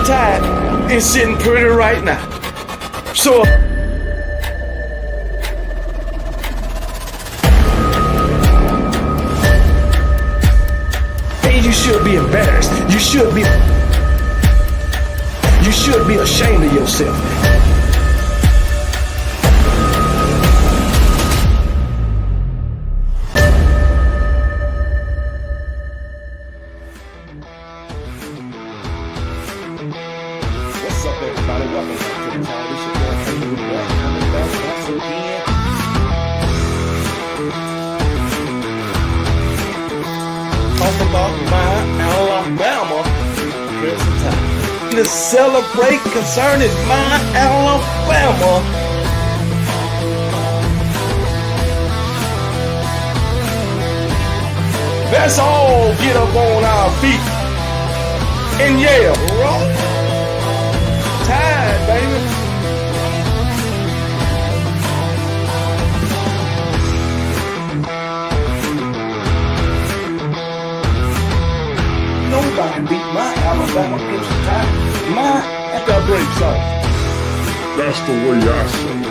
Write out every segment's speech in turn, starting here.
Tide is sitting pretty right now. So you should be embarrassed. You should be ashamed of yourself. What's up, everybody? Welcome back to the channel. This your boy Kangaroo coming back once again. Talk about my Alabama Crimson Tide. To celebrate concerning my Alabama. Let's all get up on our feet and yell, roll Tide, baby. Nobody beat my Alabama Crimson Tide. My that great song. That's the way I say it.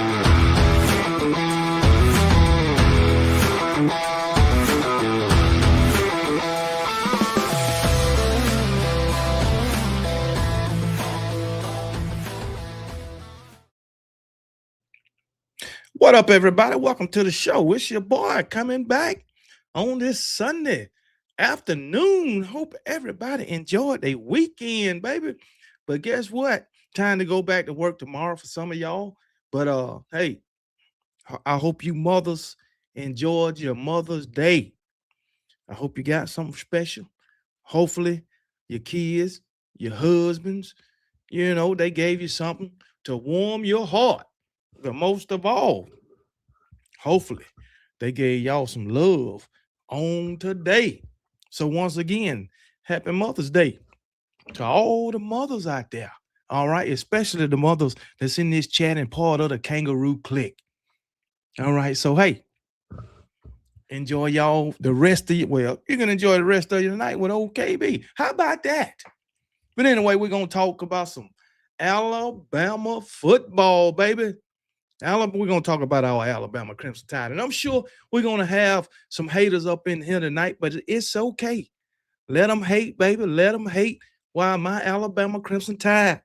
What up, everybody? Welcome to the show. It's your boy coming back on this Sunday afternoon. Hope everybody enjoyed their weekend, baby. But guess what? Time to go back to work tomorrow for some of y'all. But hey, I hope you mothers enjoyed your Mother's Day. I hope you got something special. Hopefully your kids, your husbands, they gave you something to warm your heart. But most of all, hopefully they gave y'all some love on today. So once again, happy Mother's Day to all the mothers out there. All right, especially the mothers that's in this chat and part of the Kangaroo clique. All right, so hey, enjoy y'all the rest of you. Well, you're gonna enjoy the rest of your night with old KB. How about that? But anyway, we're gonna talk about some Alabama football, baby. We're going to talk about our Alabama Crimson Tide. And I'm sure we're going to have some haters up in here tonight, but it's okay. Let them hate, baby. Let them hate while my Alabama Crimson Tide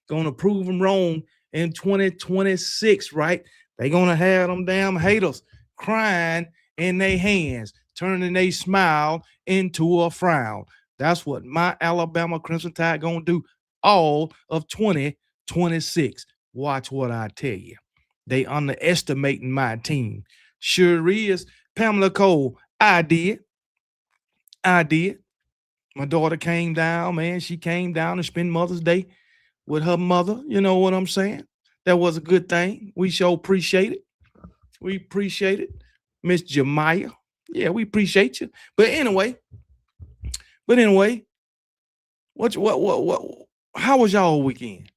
going to prove them wrong in 2026, right? They're going to have them damn haters crying in their hands, turning their smile into a frown. That's what my Alabama Crimson Tide going to do all of 2026. Watch what I tell you. They underestimating my team. Sure is. Pamela Cole, I did. My daughter came down, man. She came down to spend Mother's Day with her mother. You know what I'm saying? That was a good thing. We sure appreciate it. We appreciate it. Miss Jemiah. Yeah, we appreciate you. But anyway, what how was y'all weekend?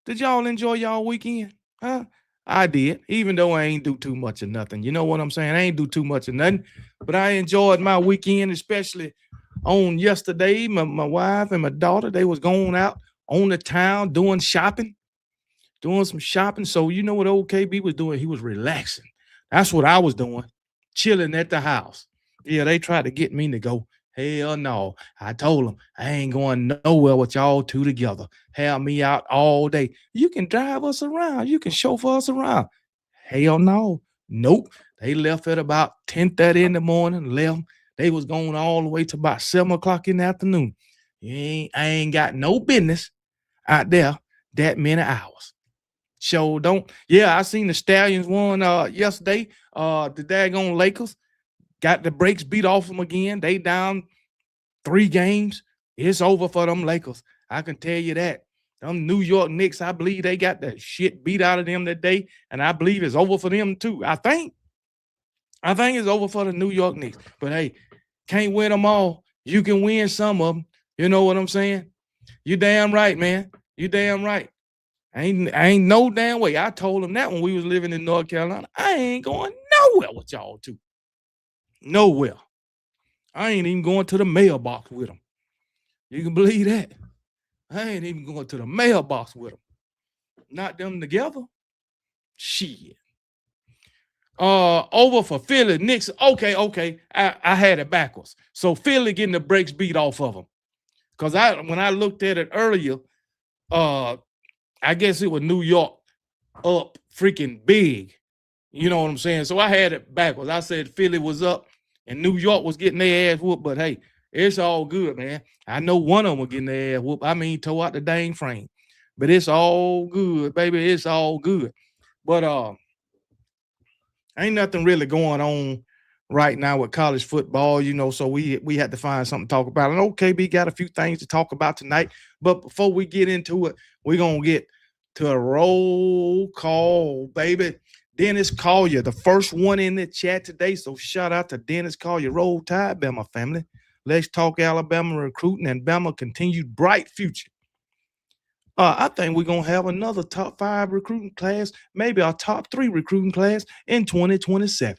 Did y'all enjoy y'all weekend? Huh? I did, even though I ain't do too much of nothing. You know what I'm saying? I ain't do too much of nothing, but I enjoyed my weekend, especially on yesterday. My wife and my daughter, they was going out on the town doing some shopping. So you know what old KB was doing? He was relaxing. That's what I was doing, chilling at the house. Yeah, they tried to get me to go. Hell no. I told them I ain't going nowhere with y'all two together. Have me out all day. You can drive us around. You can chauffeur us around. Hell no. Nope. They left at about 10:30 in the morning, left. They was going all the way to about 7 o'clock in the afternoon. I ain't got no business out there that many hours. So don't. Yeah, I seen the Stallions won yesterday. The daggone Lakers got the brakes beat off them again. They down 3 games. It's over for them Lakers. I can tell you that. Them New York Knicks, I believe they got the shit beat out of them that day, and I believe it's over for them too. I think it's over for the New York Knicks. But hey, can't win them all. You can win some of them. You know what I'm saying? You damn right, man. You damn right. I ain't no damn way. I told them that when we was living in North Carolina. I ain't going nowhere with y'all two. Nowhere. I ain't even going to the mailbox with them. You can believe that. I ain't even going to the mailbox with them. Not them together. Shit. Over for Philly, Knicks. Okay. I had it backwards. So Philly getting the brakes beat off of them. Because when I looked at it earlier, I guess it was New York up freaking big. You know what I'm saying? So I had it backwards. I said Philly was up and New York was getting their ass whooped, but hey, it's all good, man. I know one of them was getting their ass whooped. I mean, tore out the dang frame. But it's all good, baby. It's all good. But ain't nothing really going on right now with college football, so we had to find something to talk about. And OKB got a few things to talk about tonight. But before we get into it, we're going to get to a roll call, baby. Dennis Collier, the first one in the chat today. So shout out to Dennis Collier. Roll Tide, Bama family. Let's talk Alabama recruiting and Bama continued bright future. I think we're going to have another top 5 recruiting class, maybe our top 3 recruiting class in 2027.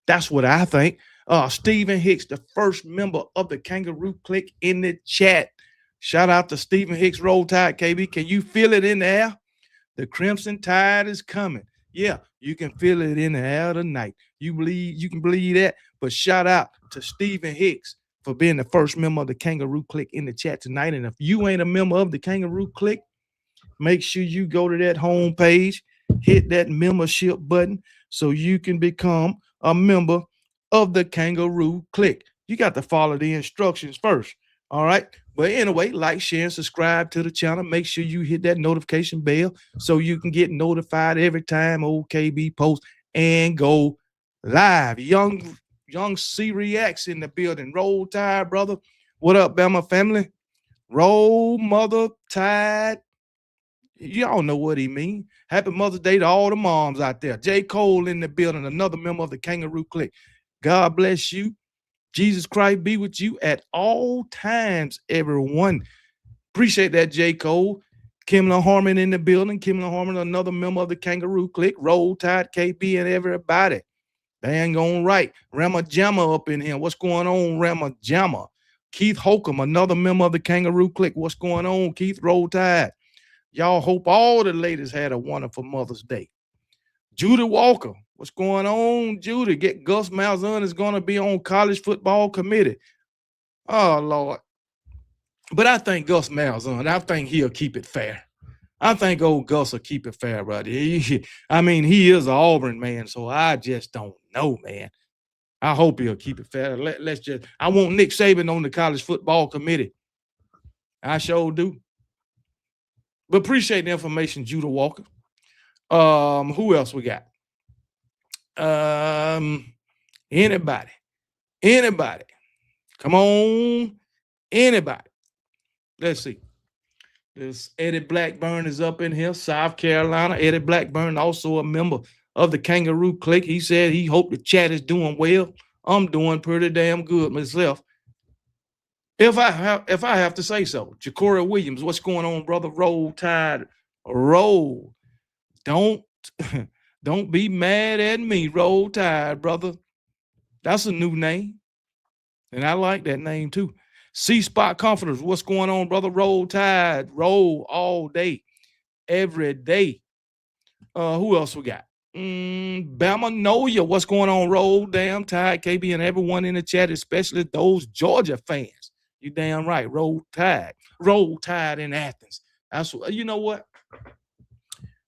That's what I think. Stephen Hicks, the first member of the Kangaroo Clique in the chat. Shout out to Stephen Hicks, Roll Tide, KB. Can you feel it in the air? The Crimson Tide is coming. Yeah, you can feel it in the air tonight. You can believe that. But shout out to Stephen Hicks for being the first member of the Kangaroo Clique in the chat tonight. And if you ain't a member of the Kangaroo Clique, make sure you go to that homepage, hit that membership button so you can become a member of the Kangaroo Clique. You got to follow the instructions first. All right. But anyway, like, share, and subscribe to the channel. Make sure you hit that notification bell so you can get notified every time OKB posts and go live. Young C Reacts in the building. Roll Tide, brother. What up, Bama family? Roll Mother Tide. Y'all know what he mean. Happy Mother's Day to all the moms out there. J. Cole in the building, another member of the Kangaroo Clique. God bless you. Jesus Christ be with you at all times, everyone. Appreciate that, J. Cole. Kimla Harmon in the building. Kimla Harmon, another member of the Kangaroo Clique. Roll Tide, KB, and everybody. Dang on right. Rama Jamma up in here. What's going on, Rama Jamma? Keith Holcomb, another member of the Kangaroo Clique. What's going on, Keith? Roll Tide. Y'all hope all the ladies had a wonderful Mother's Day. Judy Walker, what's going on, Judy? Get Gus Malzahn is going to be on college football committee. Oh, Lord. But I think Gus Malzahn, I think he'll keep it fair. I think old Gus will keep it fair, brother. I mean, he is an Auburn man, so I just don't know, man. I hope he'll keep it fair. I want Nick Saban on the college football committee. I sure do. But appreciate the information, Judah Walker. Who else we got? Anybody. Come on, anybody. Let's see. This Eddie Blackburn is up in here, South Carolina. Eddie Blackburn, also a member of the Kangaroo Clique. He said he hoped the chat is doing well. I'm doing pretty damn good myself. If I have to say so. Ja'Cory Williams, what's going on, brother? Roll Tide, roll. Don't be mad at me. Roll Tide, brother. That's a new name. And I like that name too. C-Spot Comforters, what's going on, brother? Roll Tide, roll all day, every day. Who else we got? Bama Noya, what's going on? Roll damn Tide, KB, and everyone in the chat, especially those Georgia fans. You damn right. Roll Tide in Athens. That's what, you know what?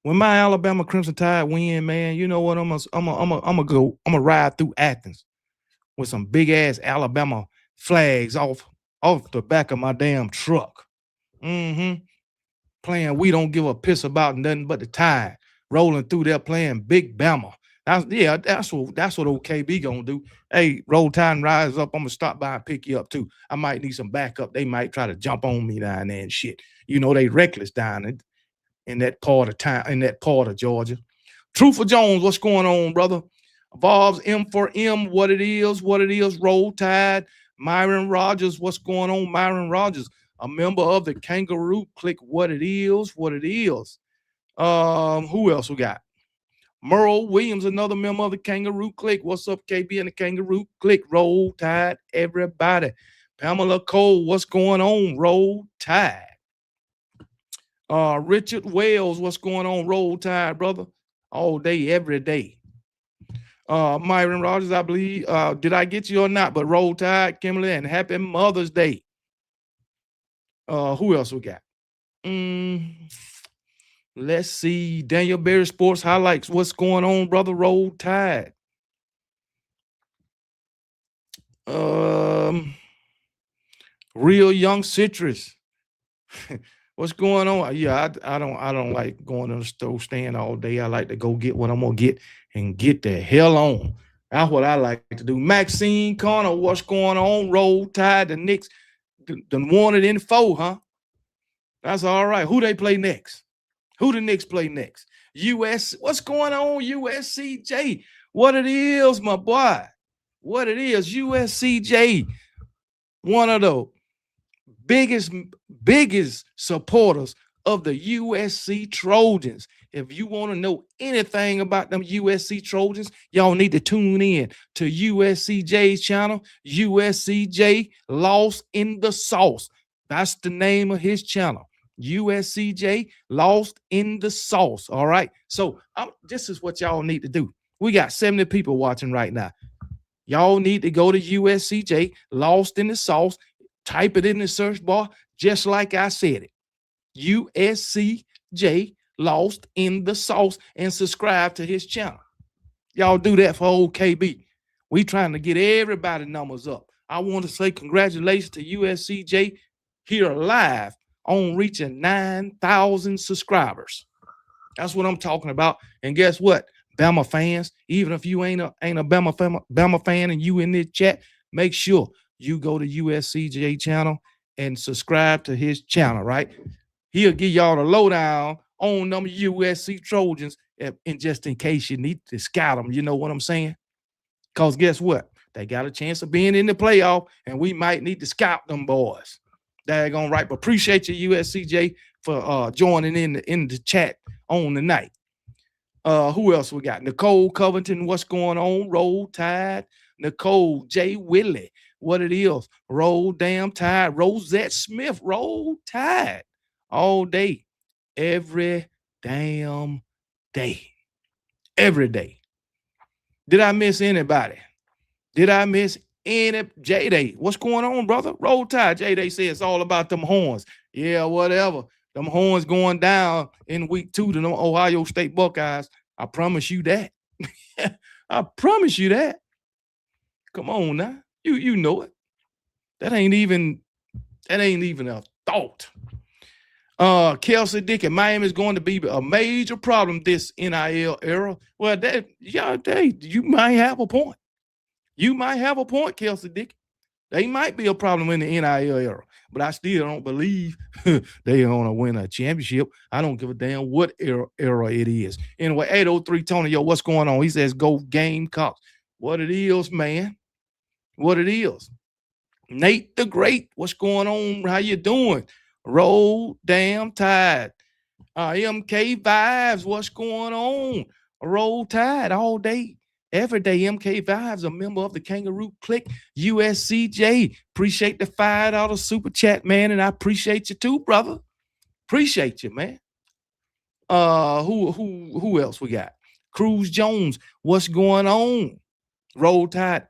When my Alabama Crimson Tide win, man, you know what? I'm gonna ride through Athens with some big ass Alabama flags off the back of my damn truck. Playing we don't give a piss about nothing but the Tide. Rolling through there playing Big Bama. That's what OKB gonna do. Hey, Roll Tide and Rise Up. I'm gonna stop by and pick you up too. I might need some backup. They might try to jump on me down there and shit. You know, they reckless down in that part of town, in that part of Georgia. Truthful Jones, what's going on, brother? Evolves M for M, what it is. Roll Tide. Myron Rogers, what's going on? Myron Rogers, a member of the Kangaroo Clique, what it is. Who else we got? Merle Williams, another member of the Kangaroo Clique. What's up, KB and the Kangaroo Clique? Roll Tide, everybody. Pamela Cole, what's going on? Roll Tide. Richard Wells, what's going on? Roll Tide, brother. All day, every day. Myron Rogers, I believe. Did I get you or not? But Roll Tide, Kimberly, and happy Mother's Day. Who else we got? Let's see. Daniel Berry Sports Highlights. What's going on, brother? Roll Tide. Real Young Citrus. What's going on? Yeah, I don't like going to the store stand all day. I like to go get what I'm gonna get and get the hell on. That's what I like to do. Maxine Connor, what's going on? Roll Tide. The Knicks done won it in 4, huh? That's all right. Who they play next? Who the Knicks play next? US. What's going on, USCJ? What it is, my boy? What it is, USCJ. One of the biggest supporters of the USC Trojans. If you want to know anything about them USC Trojans, y'all need to tune in to USCJ's channel, USCJ Lost in the Sauce. That's the name of his channel, USCJ Lost in the Sauce. All right. So this is what y'all need to do. We got 70 people watching right now. Y'all need to go to USCJ Lost in the Sauce. Type it in the search bar, just like I said it. USCJ Lost in the Sauce, and subscribe to his channel. Y'all do that for old KB. We trying to get everybody numbers up. I want to say congratulations to USCJ here live on reaching 9,000 subscribers. That's what I'm talking about. And guess what? Bama fans, even if you ain't a Bama fan and you in this chat, make sure you go to USCJ channel and subscribe to his channel, right? He'll give y'all the lowdown on them USC Trojans, and just in case you need to scout them, you know what I'm saying? Because guess what? They got a chance of being in the playoff, and we might need to scout them boys. Daggone right. But appreciate you, USCJ, for joining in the chat on the night. Who else we got? Nicole Covington, what's going on? Roll Tide. Nicole J. Willie, what it is? Roll damn Tide. Rosette Smith, Roll Tide. All day, every damn day. Every day. Did I miss anybody? Did I miss any? J-Day, what's going on, brother? Roll Tide. J-Day says it's all about them horns. Yeah, whatever. Them horns going down in week 2 to them Ohio State Buckeyes. I promise you that. I promise you that. Come on now. You know it. That ain't even a thought. Kelsey Dickey, Miami is going to be a major problem this NIL era. Well, you might have a point. You might have a point, Kelsey Dickey. They might be a problem in the NIL era, but I still don't believe they're going to win a championship. I don't give a damn what era it is. Anyway, 803 Tony, yo, what's going on? He says, go Gamecocks. What it is, man. What it is. Nate the Great, what's going on? How you doing? Roll damn Tide. MK Vibes, what's going on? Roll Tide all day. Every day, MK Vibes, a member of the Kangaroo Click, USCJ. Appreciate the $5 super chat, man, and I appreciate you too, brother. Appreciate you, man. Who else we got? Cruz Jones, what's going on? Roll Tide.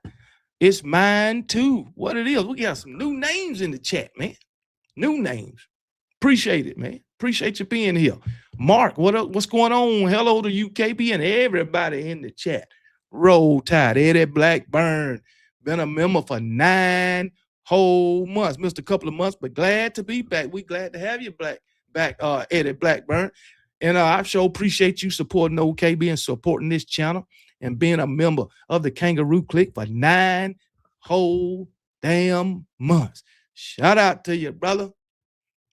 It's mine too. What it is? We got some new names in the chat, man. New names. Appreciate it, man. Appreciate you being here. Mark, what's going on? Hello to UKB and everybody in the chat. Roll Tide. Eddie Blackburn. Been a member for 9 whole months. Missed a couple of months, but glad to be back. We glad to have you back, Eddie Blackburn. And I sure appreciate you supporting OKB and supporting this channel and being a member of the Kangaroo Click for 9 whole damn months. Shout out to you, brother.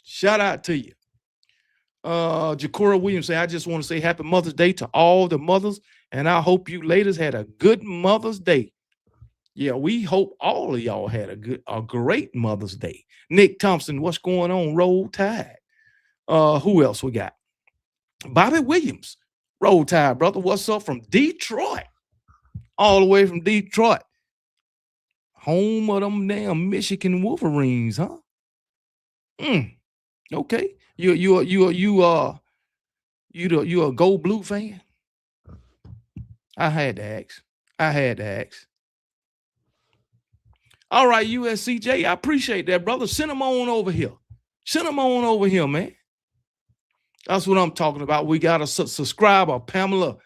Shout out to you. Jakora Williams say, I just want to say happy Mother's Day to all the mothers, and I hope you ladies had a good Mother's Day. Yeah, we hope all of y'all had a great Mother's Day. Nick Thompson, what's going on? Roll Tide. Who else we got? Bobby Williams. Roll Tide, brother. What's up from Detroit? All the way from Detroit. Home of them damn Michigan Wolverines, huh? Okay. You a Go Blue fan? I had to ask. I had to ask. All right, USCJ, I appreciate that, brother. Send them on over here. Send them on over here, man. That's what I'm talking about. We got a subscriber, Pamela.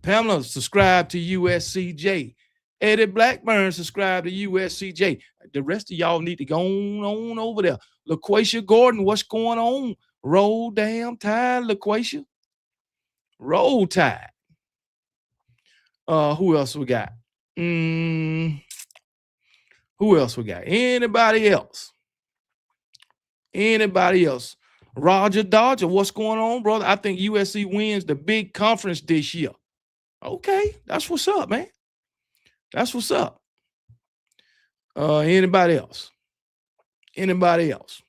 Pamela, subscribe to USCJ. Eddie Blackburn, subscribe to USCJ. The rest of y'all need to go on over there. LaQuasia Gordon, what's going on? Roll damn tide, LaQuasia. Roll tide. Who else we got? Who else we got? Anybody else? Anybody else? Roger Dodger, what's going on, brother? I think USC wins the big conference this year. Okay, that's what's up, man. That's what's up. Anybody else? Anybody else?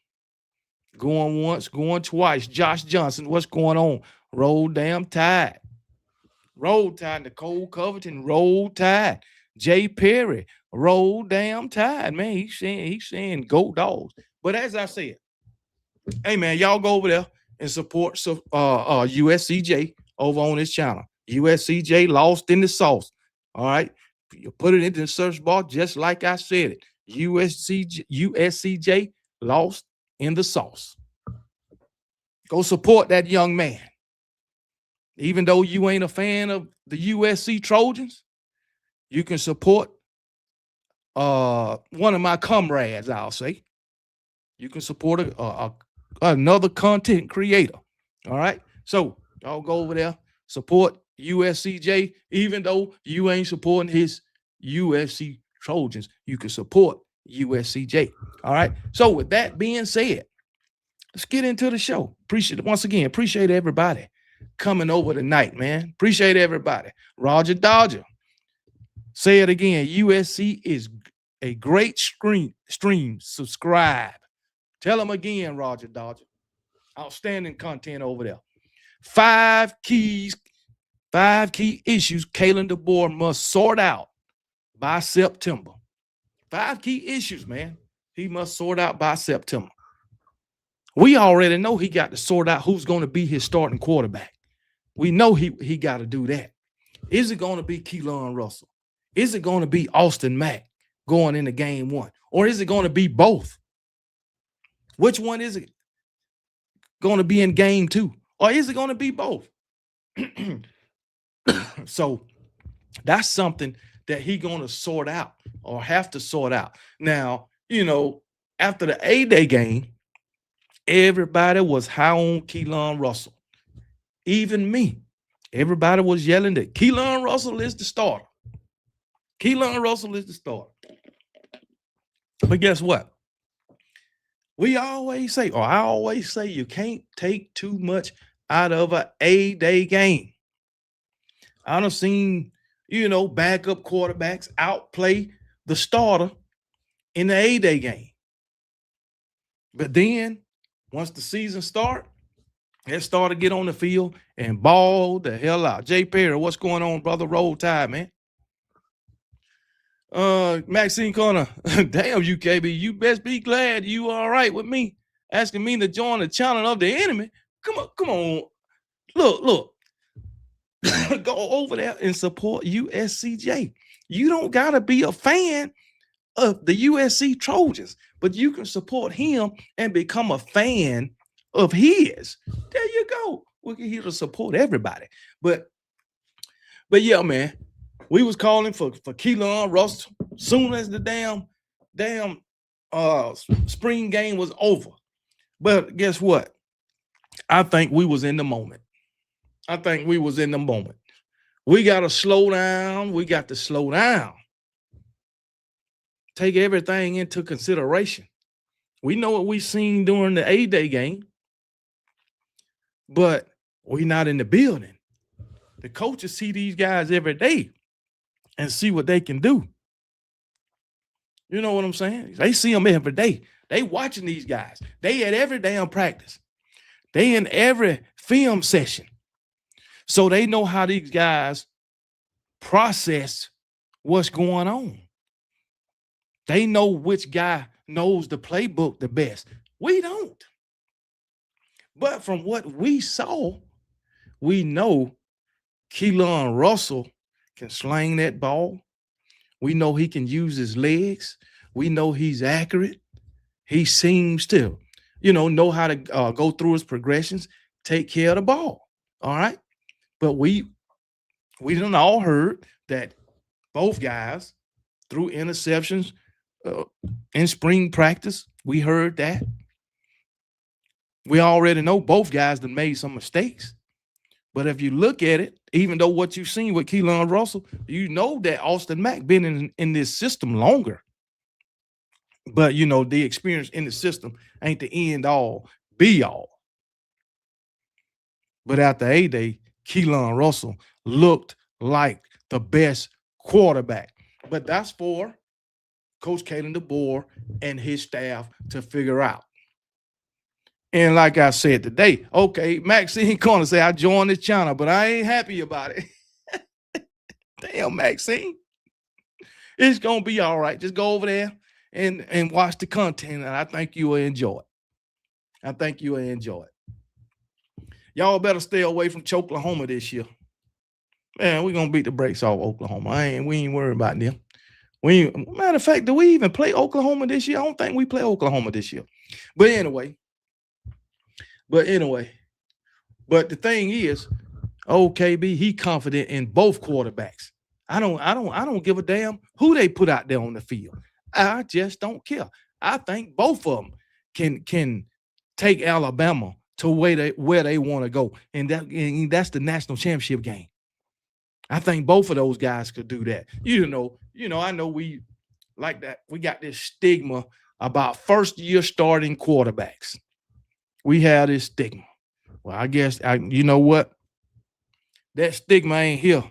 Going once, going twice. Josh Johnson, what's going on? Roll damn tide. Roll tide. Nicole Covington, roll tide. Jay Perry, roll damn tide, man. He's saying go dogs. But as I said, hey man, y'all go over there and support USCJ over on this channel. USCJ Lost in the Sauce. All right. You put it into the search bar just like I said it. USCJ Lost in the Sauce. Go support that young man. Even though you ain't a fan of the USC Trojans, you can support one of my comrades, I'll say. You can support another content creator. All right. So y'all go over there, support USCJ, even though you ain't supporting his USC Trojans, you can support USCJ. All right. So with that being said, let's get into the show. Appreciate everybody coming over tonight, man. Appreciate everybody. Roger Dodger. Say it again. USC is a great stream. Subscribe. Tell them again, Roger Dodger. Outstanding content over there. 5 key issues Kalen DeBoer must sort out by September. 5 key issues, man. He must sort out by September. We already know he got to sort out who's going to be his starting quarterback. We know he got to do that. Is it going to be Keelan Russell? Is it going to be Austin Mack going into game 1? Or is it going to be both? Which one is it going to be in game 2? Or is it going to be both? So that's something that he going to sort out or have to sort out. Now, after the A-Day game, everybody was high on Keelan Russell. Even me. Everybody was yelling that Keelan Russell is the starter. Keelan Russell is the starter. But guess what? I always say you can't take too much out of an A-Day game. I've seen, backup quarterbacks outplay the starter in the A-Day game. But then, once the season starts, they start to get on the field and ball the hell out. Jay Perry, what's going on, brother? Roll Tide, man. Maxine Corner, damn you, KB. You best be glad you all right with me asking me to join the channel of the enemy. Come on. Look. Go over there and support USCJ. You don't gotta be a fan of the USC Trojans, but you can support him and become a fan of his. There you go. We're here to support everybody. But yeah, man. We was calling for Keelan Russell soon as the damn spring game was over. But guess what? I think we was in the moment. We got to slow down. We got to slow down. Take everything into consideration. We know what we seen during the A-Day game, but we not in the building. The coaches see these guys every day and see what they can do. You know what I'm saying? They see them every day. They watching these guys. They at every damn practice. They in every film session. So they know how these guys process what's going on. They know which guy knows the playbook the best. We don't. But from what we saw, we know Keelan Russell can sling that ball. We know he can use his legs. We know he's accurate. He seems to, know how to go through his progressions, take care of the ball. All right. But we done all heard that both guys threw interceptions uh, in spring practice. We heard that. We already know both guys that made some mistakes. But if you look at it, even though what you've seen with Keelan Russell, you know that Austin Mack been in this system longer. But the experience in the system ain't the end all, be all. But after A-Day, Keelan Russell looked like the best quarterback. But that's for Coach Kalen DeBoer and his staff to figure out. And like I said today, okay, Maxine Corner say I joined this channel, but I ain't happy about it. Damn, Maxine. It's gonna be all right. Just go over there and watch the content, and I think you will enjoy it. I think you will enjoy it. Y'all better stay away from Oklahoma this year. Man, we're gonna beat the brakes off Oklahoma. We ain't worried about them. Matter of fact, do we even play Oklahoma this year? I don't think we play Oklahoma this year. But anyway, but the thing is, OKB, he confident in both quarterbacks. I don't give a damn who they put out there on the field. I just don't care. I think both of them can take Alabama to where they want to go, and that's the national championship game. I think both of those guys could do that. I know we like that. We got this stigma about first-year starting quarterbacks. We have this stigma. Well, I guess you know what? That stigma ain't here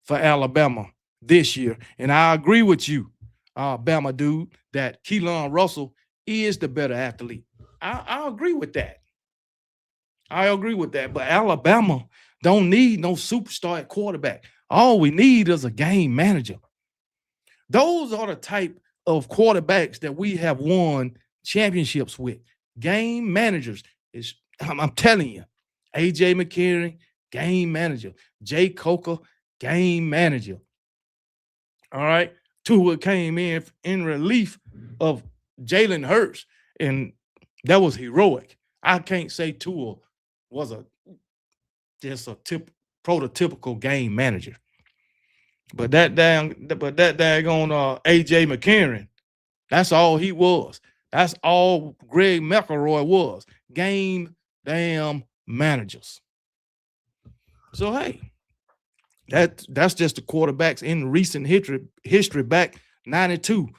for Alabama this year. And I agree with you, Bama dude, that Keelan Russell is the better athlete. I agree with that. But Alabama don't need no superstar at quarterback. All we need is a game manager. Those are the type of quarterbacks that we have won championships with. Game managers. I'm telling you, A.J. McCarron, game manager. Jay Coker, game manager. All right. Tua came in relief of Jalen Hurts, and that was heroic. I can't say Tua was just a prototypical game manager. But that daggone A.J. McCarron, that's all he was. That's all Greg McElroy was. Game damn managers. So hey, that's just the quarterbacks in recent history back 92.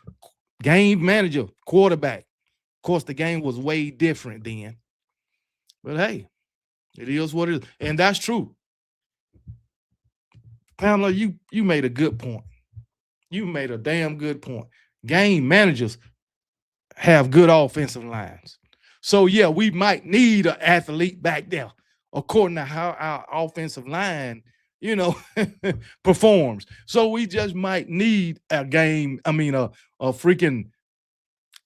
Game manager, quarterback. Of course, the game was way different then. But hey, it is what it is. And that's true. Pamela, you made a good point. You made a damn good point. Game managers have good offensive lines. So, yeah, we might need an athlete back there, according to how our offensive line, performs. So we just might need a freaking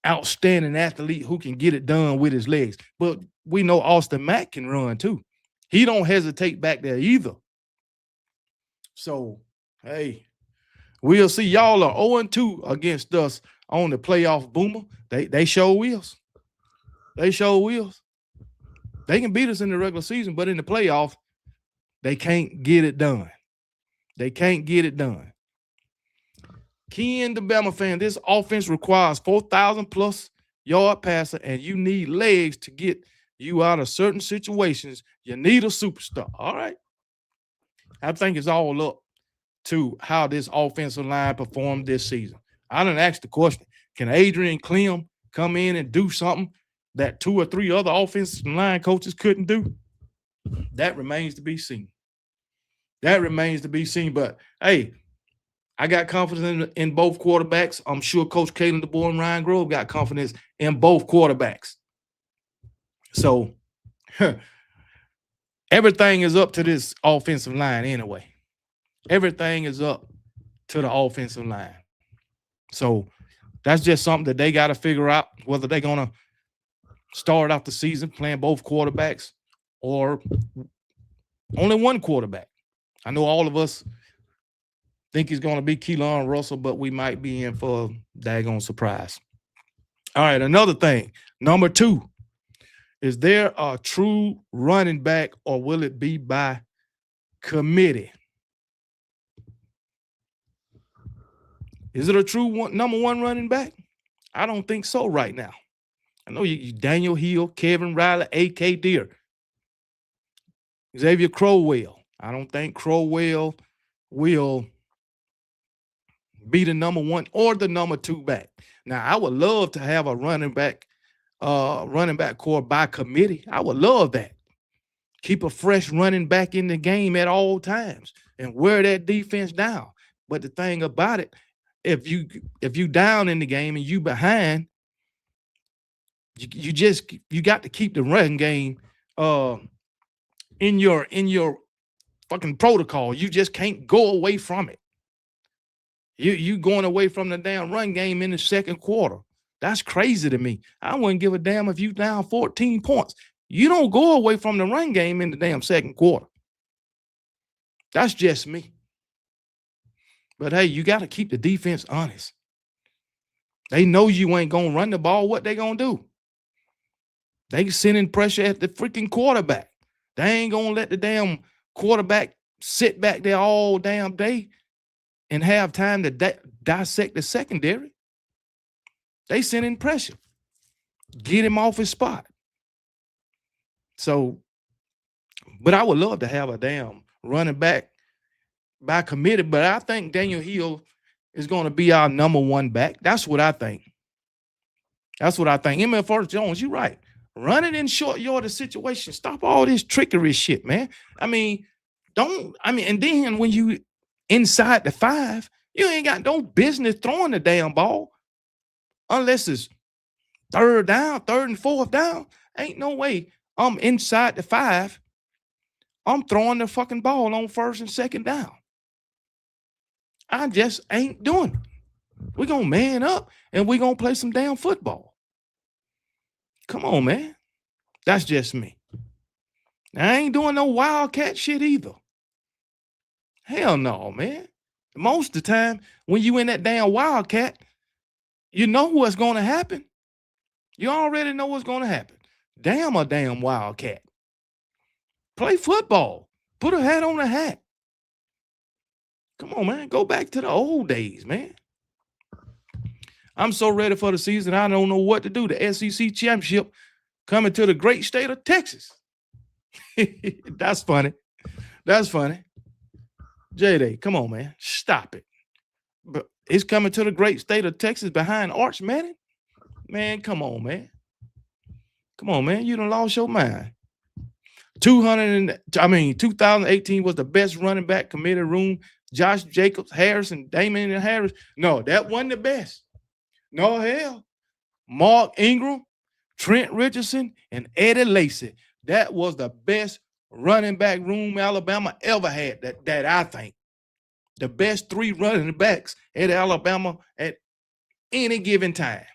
outstanding athlete who can get it done with his legs. But we know Austin Mack can run too. He don't hesitate back there either. So, hey, we'll see. Y'all are 0-2 against us on the playoff boomer. They show wheels. They show wheels. They can beat us in the regular season, but in the playoff, they can't get it done. They can't get it done. Ken, the Bama fan, this offense requires 4,000 plus yard passer, and you need legs to get you out of certain situations. You need a superstar. All right. I think it's all up to how this offensive line performed this season. I done asked the question, can Adrian Clem come in and do something that 2 or 3 other offensive line coaches couldn't do? That remains to be seen. But, hey, I got confidence in both quarterbacks. I'm sure Coach Kalen DeBoer and Ryan Grove got confidence in both quarterbacks. So, everything is up to this offensive line anyway. Everything is up to the offensive line. So, that's just something that they got to figure out, whether they're going to start out the season playing both quarterbacks or only one quarterback. I know all of us think he's going to be Keelan Russell, but we might be in for a daggone surprise. All right, another thing. Number 2, is there a true running back or will it be by committee? Is it a true number 1 running back? I don't think so right now. I know you Daniel Hill, Kevin Riley, A.K. Deer, Xavier Crowell. I don't think Crowell will be the number 1 or the number 2 back. Now, I would love to have a running back core by committee. I would love that. Keep a fresh running back in the game at all times and wear that defense down. But the thing about it, if you down in the game and you behind, you got to keep the run game in your fucking protocol. You just can't go away from it. You going away from the damn run game in the second quarter. That's crazy to me. I wouldn't give a damn if you down 14 points. You don't go away from the run game in the damn second quarter. That's just me. But hey, you got to keep the defense honest. They know you ain't going to run the ball. What they going to do? They sending pressure at the freaking quarterback. They ain't going to let the damn quarterback sit back there all damn day and have time to dissect the secondary. They sending pressure. Get him off his spot. So, but I would love to have a damn running back by committee, but I think Daniel Hill is going to be our number 1 back. That's what I think. That's what I think. MF Jones, you're right. Run it in short yardage situation. Stop all this trickery shit, man. And then when you inside the 5, you ain't got no business throwing the damn ball unless it's third and fourth down. Ain't no way I'm inside the 5. I'm throwing the fucking ball on first and second down. I just ain't doing it. We're going to man up and we're going to play some damn football. Come on, man. That's just me. Now, I ain't doing no wildcat shit either. Hell no, man. Most of the time, when you in that damn wildcat, you know what's going to happen. You already know what's going to happen. Damn a damn wildcat. Play football. Put a hat on a hat. Come on, man. Go back to the old days, man. I'm so ready for the season. I don't know what to do. The SEC championship coming to the great state of Texas. That's funny. That's funny. J-Day, come on, man. Stop it. But it's coming to the great state of Texas behind Arch Manning. Man, come on, man. Come on, man. You done lost your mind. 2018 was the best running back committee room. Josh Jacobs, Harrison, Damon and Harris. No, that wasn't the best. No, hell. Mark Ingram, Trent Richardson, and Eddie Lacy. That was the best running back room Alabama ever had, that I think. The best 3 running backs at Alabama at any given time.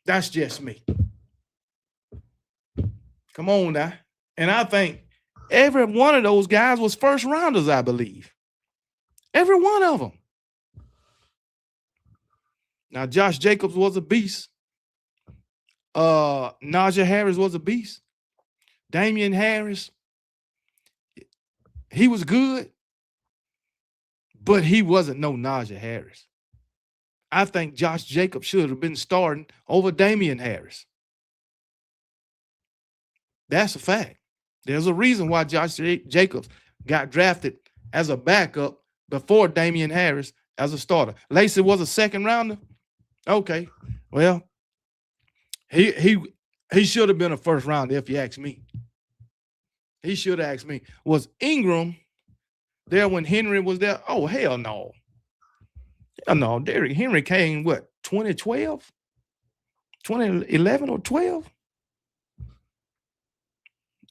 That's just me. Come on now. And I think every one of those guys was first rounders, I believe. Every one of them. Now, Josh Jacobs was a beast. Najee Harris was a beast. Damian Harris, he was good, but he wasn't no Najee Harris. I think Josh Jacobs should have been starting over Damian Harris. That's a fact. There's a reason why Josh Jacobs got drafted as a backup before Damian Harris as a starter. Lacy was a second rounder. Okay, well, he should have been a first rounder if you ask me. He should have asked me. Was Ingram there when Henry was there? Oh, hell no. Hell no. Derrick Henry came, what, 2012? 2011 or 12?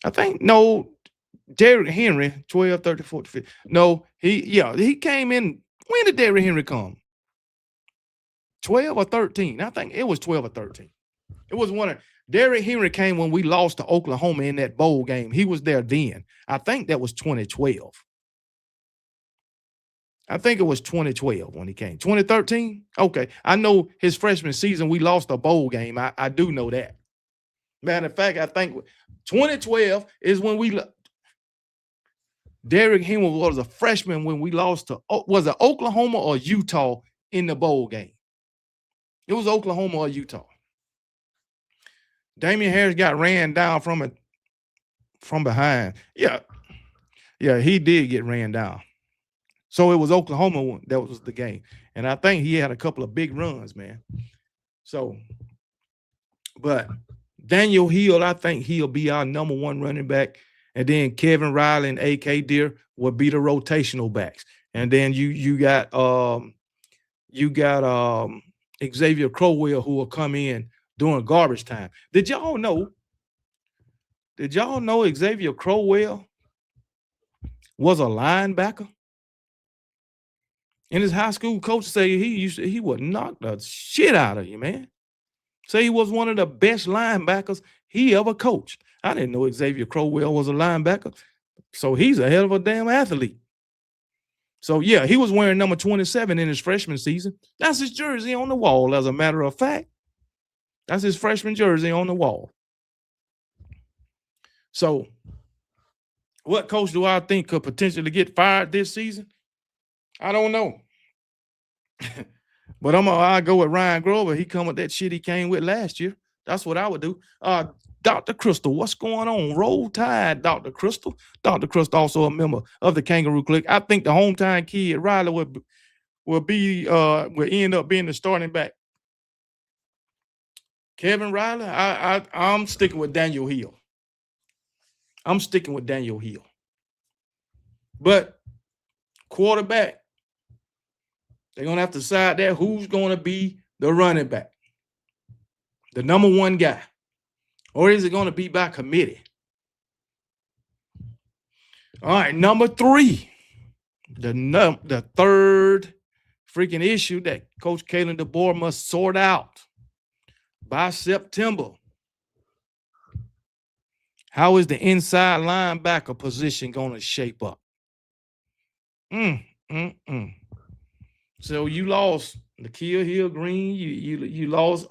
I think, no, Derrick Henry, 12, 13, 14, 15. No, he came in. When did Derrick Henry come? 12 or 13? I think it was 12 or 13. It was one of, Derrick Henry came when we lost to Oklahoma in that bowl game. He was there then. I think that was 2012. I think it was 2012 when he came. 2013? Okay. I know his freshman season, we lost a bowl game. I do know that. Matter of fact, I think 2012 is when Derrick Henry was a freshman when we lost to, was it Oklahoma or Utah in the bowl game? It was Oklahoma or Utah. Damian Harris got ran down from behind. Yeah, he did get ran down. So it was Oklahoma that was the game. And I think he had a couple of big runs, man. So, but Daniel Hill, I think he'll be our number one running back. And then Kevin Riley and AK Deer will be the rotational backs. And then you got Xavier Crowell who will come in during garbage time. Did y'all know Xavier Crowell was a linebacker? And his high school coach say he would knock the shit out of you, man. Say he was one of the best linebackers he ever coached. I didn't know Xavier Crowell was a linebacker. So he's a hell of a damn athlete. So yeah, he was wearing number 27 in his freshman season. That's his jersey on the wall, as a matter of fact. That's his freshman jersey on the wall. So what coach do I think could potentially get fired this season? I don't know. But I'll go with Ryan Grover. He come with that shit he came with last year. That's what I would do. Dr. Crystal, what's going on? Roll Tide, Dr. Crystal. Dr. Crystal also a member of the Kangaroo Clique. I think the hometown kid, Riley, will end up being the starting back. Kevin Riley, I'm sticking with Daniel Hill. But quarterback, they're going to have to decide that who's going to be the running back, the number one guy, or is it going to be by committee? All right, number 3, the third freaking issue that Coach Kalen DeBoer must sort out by September. How is the inside linebacker position going to shape up? So you lost N'Keal Hill-Green. You lost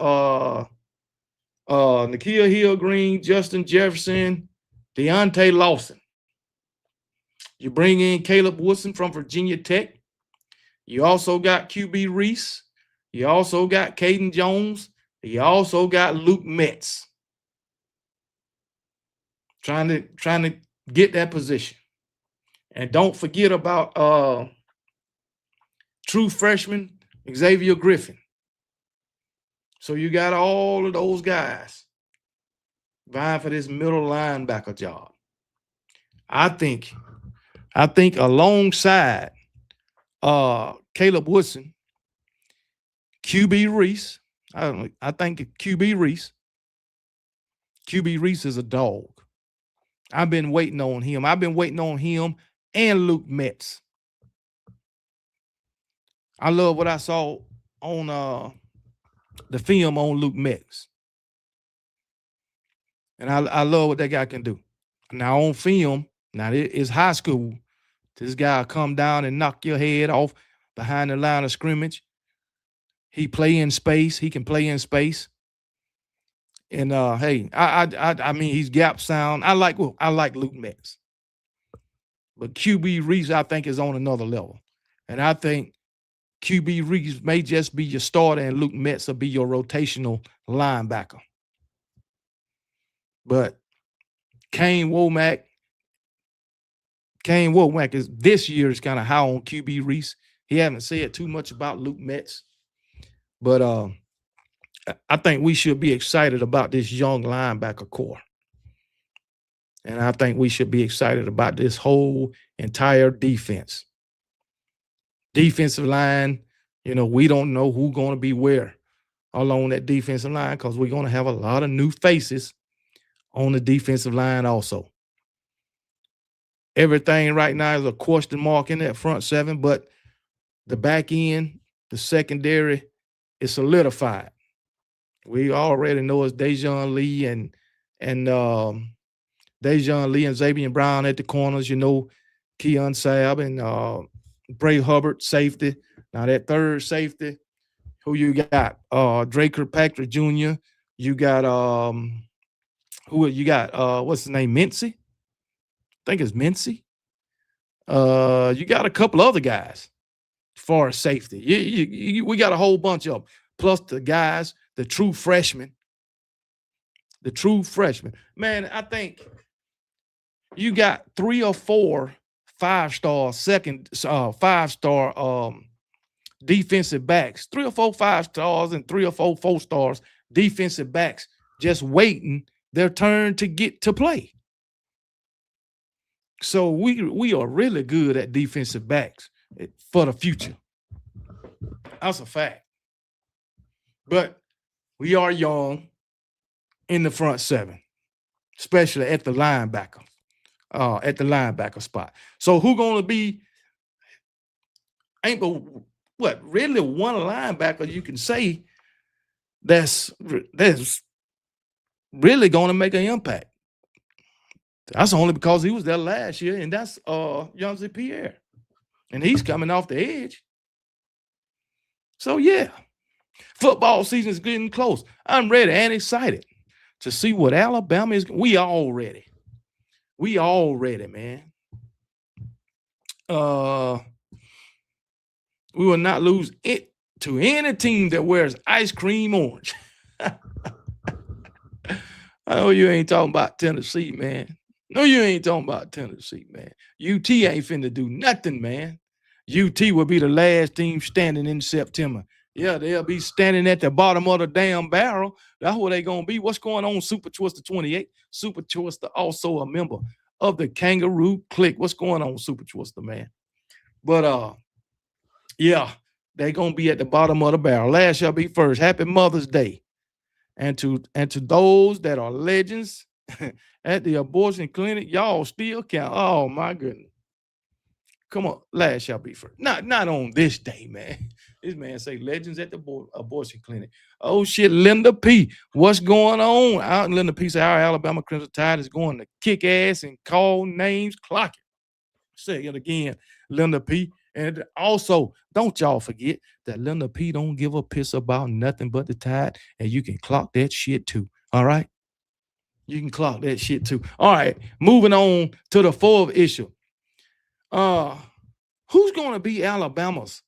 N'Keal Hill-Green, Justin Jefferson, Deontay Lawson. You bring in Caleb Woodson from Virginia Tech. You also got QB Reese. You also got Caden Jones. You also got Luke Metz. Trying to get that position. And don't forget about true freshman Xavier Griffin. So you got all of those guys vying for this middle linebacker job. I think alongside Caleb Woodson, QB Reese. I think QB Reese is a dog. I've been waiting on him. I've been waiting on him and Luke Metz. I love what I saw on the film on Luke Metz. And I love what that guy can do. Now on film, now it's high school. This guy will come down and knock your head off behind the line of scrimmage. He play in space. He can play in space. And hey, I mean he's gap sound. I like Luke Metz. But QB Reese, I think, is on another level. And I think QB Reese may just be your starter and Luke Metz will be your rotational linebacker. But Kane Womack is this year is kind of high on QB Reese. He haven't said too much about Luke Metz. But I think we should be excited about this young linebacker core. And I think we should be excited about this whole entire defense. Defensive line, we don't know who's going to be where along that defensive line because we're going to have a lot of new faces on the defensive line also. Everything right now is a question mark in that front seven, but the back end, the secondary is solidified. We already know it's Dejon Lee and Dejon Lee and Xavier Brown at the corners. Keon Sabb and Bray Hubbard safety. Now that third safety, who you got? Drake Kirkpatrick Jr. You got who you got? What's his name? Mincy. I think it's Mincy. You got a couple other guys as far as safety. We got a whole bunch of them. Plus the guys, the true freshmen. The true freshmen. Man, I think you got 3 or 4 5-star defensive backs, 3 or 4 5-stars and 3 or 4 4-stars defensive backs just waiting their turn to get to play. So we are really good at defensive backs for the future. That's a fact. But we are young in the front seven, especially at the linebacker spot. So who gonna be? Ain't but what really one linebacker you can say that's really gonna make an impact. That's only because he was there last year, and that's Yonzi Pierre, and he's coming off the edge. So yeah, football season is getting close. I'm ready and excited to see what Alabama is. We all ready, man. We will not lose it to any team that wears ice cream orange. I know you ain't talking about Tennessee, man. No, you ain't talking about Tennessee, man. UT ain't finna do nothing, man. UT will be the last team standing in September. Yeah, they'll be standing at the bottom of the damn barrel. That's where they gonna be. What's going on, Super Twister 28? Super Twister also a member of the Kangaroo Clique. What's going on, Super Twister, man? But yeah, they're gonna be at the bottom of the barrel. Last shall be first. Happy Mother's Day. And to those that are legends at the abortion clinic, y'all still count. Oh my goodness. Come on, last shall be first. Not on this day, man. This man say legends at the abortion clinic. Oh shit, Linda P. What's going on? Out in Linda P. Say our Alabama Crimson Tide is going to kick ass and call names, clock it. Say it again, Linda P. And also, don't y'all forget that Linda P don't give a piss about nothing but the Tide, and you can clock that shit too. All right? You can clock that shit too. All right, moving on to the fourth issue. Who's gonna be Alabama's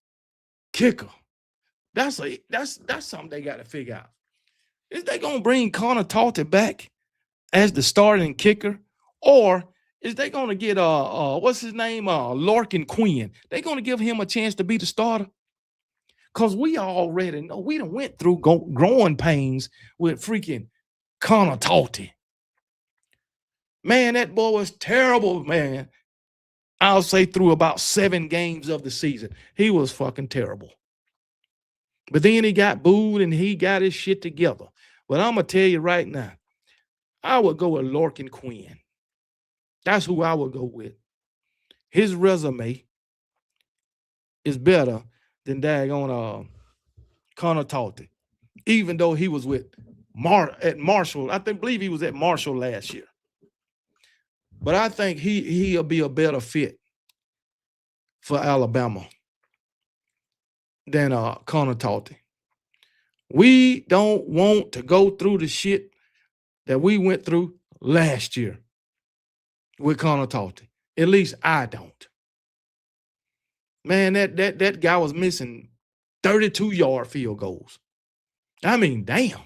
kicker? That's something they got to figure out. Is they gonna bring Connor Talty back as the starting kicker, or is they gonna get what's his name, Larkin Quinn? They gonna give him a chance to be the starter? Cause we already know we done went through growing pains with freaking Connor Talty. Man, that boy was terrible, man. I'll say through about 7 games of the season, he was fucking terrible. But then he got booed and he got his shit together. But I'm gonna tell you right now, I would go with Larkin Quinn. That's who I would go with. His resume is better than daggone Connor Talty, even though he was with at Marshall. I believe he was at Marshall last year. But I think he'll be a better fit for Alabama than Connor Talty. We don't want to go through the shit that we went through last year with Connor Talty. At least I don't. Man, that guy was missing 32-yard field goals. I mean, damn.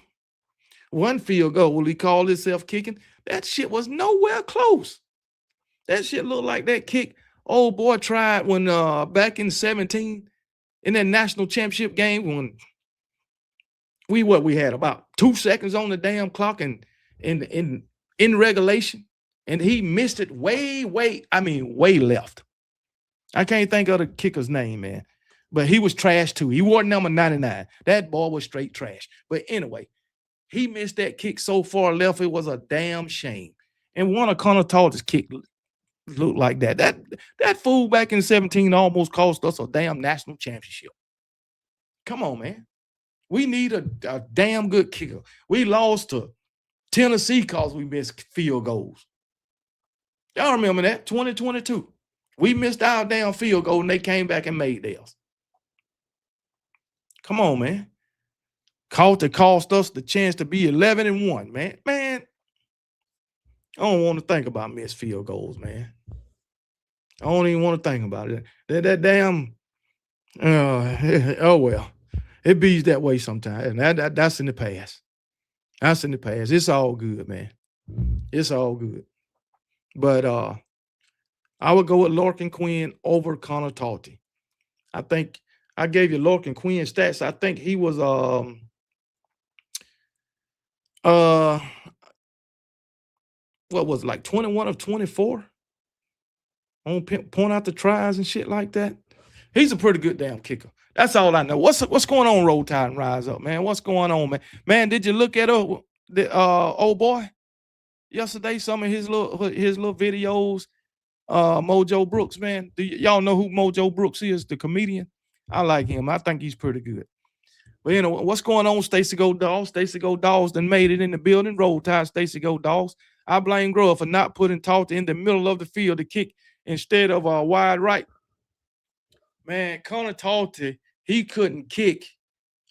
One field goal, will he call himself kicking? That shit was nowhere close. That shit looked like that kick old boy tried when back in 17 in that national championship game when we had about 2 seconds on the damn clock and in regulation, and he missed it way left. I can't think of the kicker's name, man. But he was trash too. He wore number 99. That ball was straight trash. But anyway, he missed that kick so far left, it was a damn shame. And one of Connor Talty's kick looked like that. That fool back in 17 almost cost us a damn national championship. Come on, man. We need a damn good kicker. We lost to Tennessee because we missed field goals. Y'all remember that? 2022. We missed our damn field goal and they came back and made theirs. Come on, man. Cost us the chance to be 11-1, man. Man, I don't want to think about missed field goals, man. I don't even want to think about it. That damn, oh well, it be that way sometimes, and that's in the past. That's in the past. It's all good, man. It's all good. But I would go with Larkin Quinn over Connor Talty. I think I gave you Larkin Quinn stats. I think he was what was it, like 21 of 24 on point out the tries and shit like that. He's a pretty good damn kicker. That's all I know. What's going on, Roll Tide and Rise Up, man? What's going on, man? Man, did you look at the old boy yesterday? Some of his little videos. Mojo Brooks, man. Do y'all know who Mojo Brooks is? The comedian. I like him. I think he's pretty good. But anyway, what's going on, Stacy Go Dogs? Stacy Go Dogs done made it in the building. Roll Tide, Stacy Go Dogs. I blame Grove for not putting Talty in the middle of the field to kick instead of a wide right. Man, Connor Talty, he couldn't kick.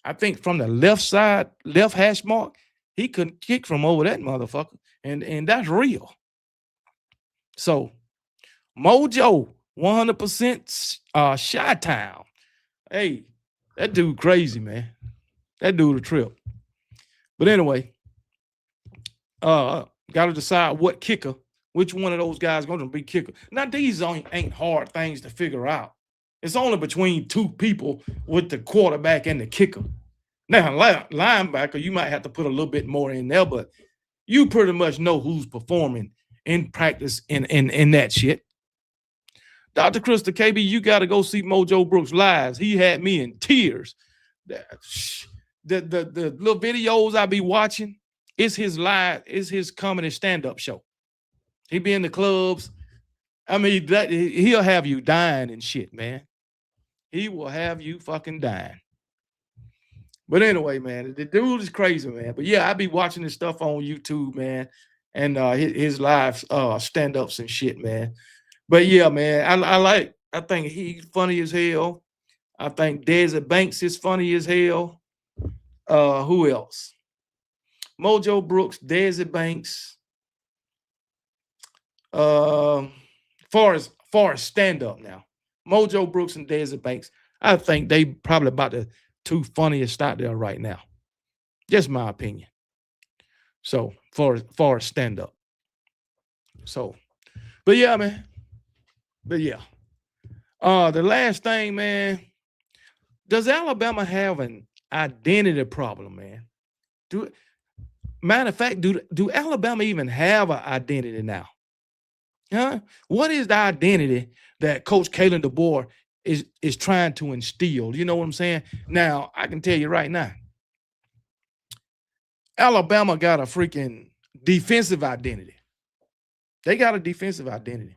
I think from the left side, left hash mark, he couldn't kick from over that motherfucker. And that's real. So, Mojo, 100% Chi-Town. Hey, that dude crazy, man. That dude a trip. But anyway, got to decide what kicker, which one of those guys going to be kicker. Now, these ain't hard things to figure out. It's only between two people with the quarterback and the kicker. Now, linebacker, you might have to put a little bit more in there, but you pretty much know who's performing in practice in that shit. Dr. Krista KB, you got to go see Mojo Brooks live. He had me in tears. The little videos I be watching, it's his comedy stand-up show. He be in the clubs. I mean, he'll have you dying and shit, man. He will have you fucking dying. But anyway, man, the dude is crazy, man. But yeah, I be watching this stuff on YouTube, man, and his live stand-ups and shit, man. But yeah, man, I think he's funny as hell. I think Desi Banks is funny as hell. Who else? Mojo Brooks, Desi Banks. Far as stand-up now, Mojo Brooks and Desi Banks, I think they probably about the two funniest out there right now. Just my opinion. So far as stand-up. So, but yeah, man. But yeah. The last thing, man. Does Alabama have an identity problem, man? Matter of fact, do Alabama even have an identity now? Huh? What is the identity that Coach Kalen DeBoer is trying to instill? You know what I'm saying? Now, I can tell you right now, Alabama got a freaking defensive identity. They got a defensive identity.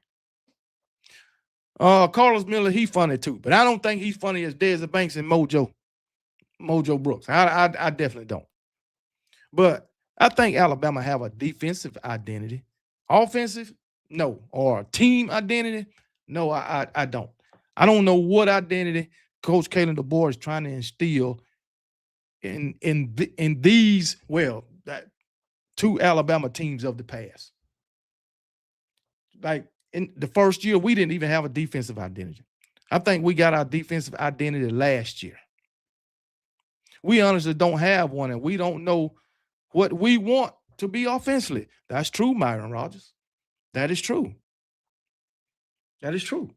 Carlos Miller, he funny too, but I don't think he's funny as Desi Banks and Mojo Brooks. I definitely don't. But I think Alabama have a defensive identity. Offensive, no. Or team identity, no, I don't. I don't know what identity Coach Kalen DeBoer is trying to instill in these, that two Alabama teams of the past. Like in the first year, we didn't even have a defensive identity. I think we got our defensive identity last year. We honestly don't have one, and we don't know what we want to be offensively. That's true, Myron Rogers. That is true. That is true.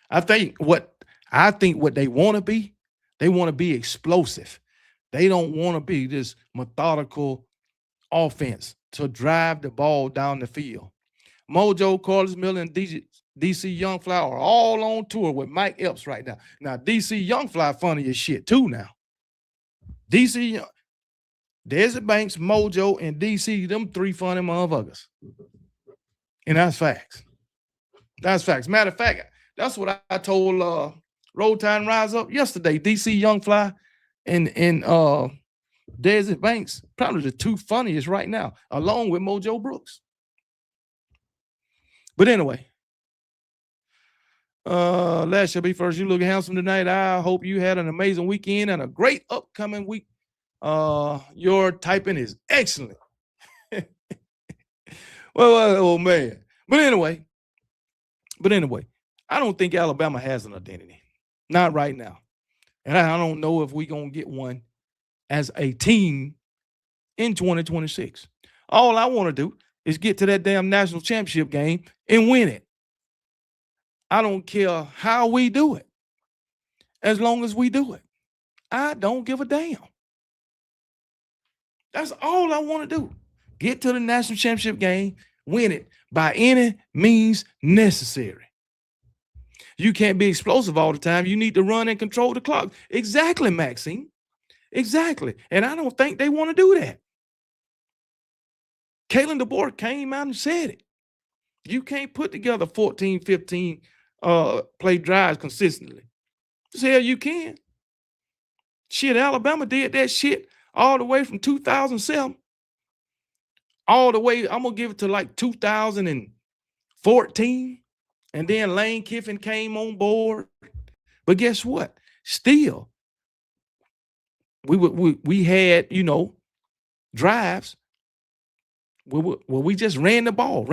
I think what they want to be explosive. They don't want to be this methodical offense to drive the ball down the field. Mojo, Carlos Miller, and DC Youngfly are all on tour with Mike Epps right now. Now, DC Youngfly funny as shit too now. Desi Banks, Mojo, and DC, them three funny motherfuckers. And that's facts. That's facts. Matter of fact, that's what I told Roll Tide and Rise Up yesterday. DC Youngfly and Desi Banks, probably the two funniest right now, along with Mojo Brooks. But anyway, last shall be first. You look handsome tonight. I hope you had an amazing weekend and a great upcoming week. Your typing is excellent. well, oh man. But anyway, I don't think Alabama has an identity. Not right now. And I don't know if we're going to get one as a team in 2026. All I want to do is get to that damn national championship game and win it. I don't care how we do it, as long as we do it. I don't give a damn. That's all I want to do. Get to the national championship game, win it by any means necessary. You can't be explosive all the time. You need to run and control the clock. Exactly, Maxine. Exactly. And I don't think they want to do that. Kalen DeBoer came out and said it. You can't put together 14, 15 play drives consistently. Hell, you can. Shit, Alabama did that shit all the way from 2007 all the way. I'm going to give it to like 2014. And then Lane Kiffin came on board. But guess what? Still, we had, drives where we just ran the ball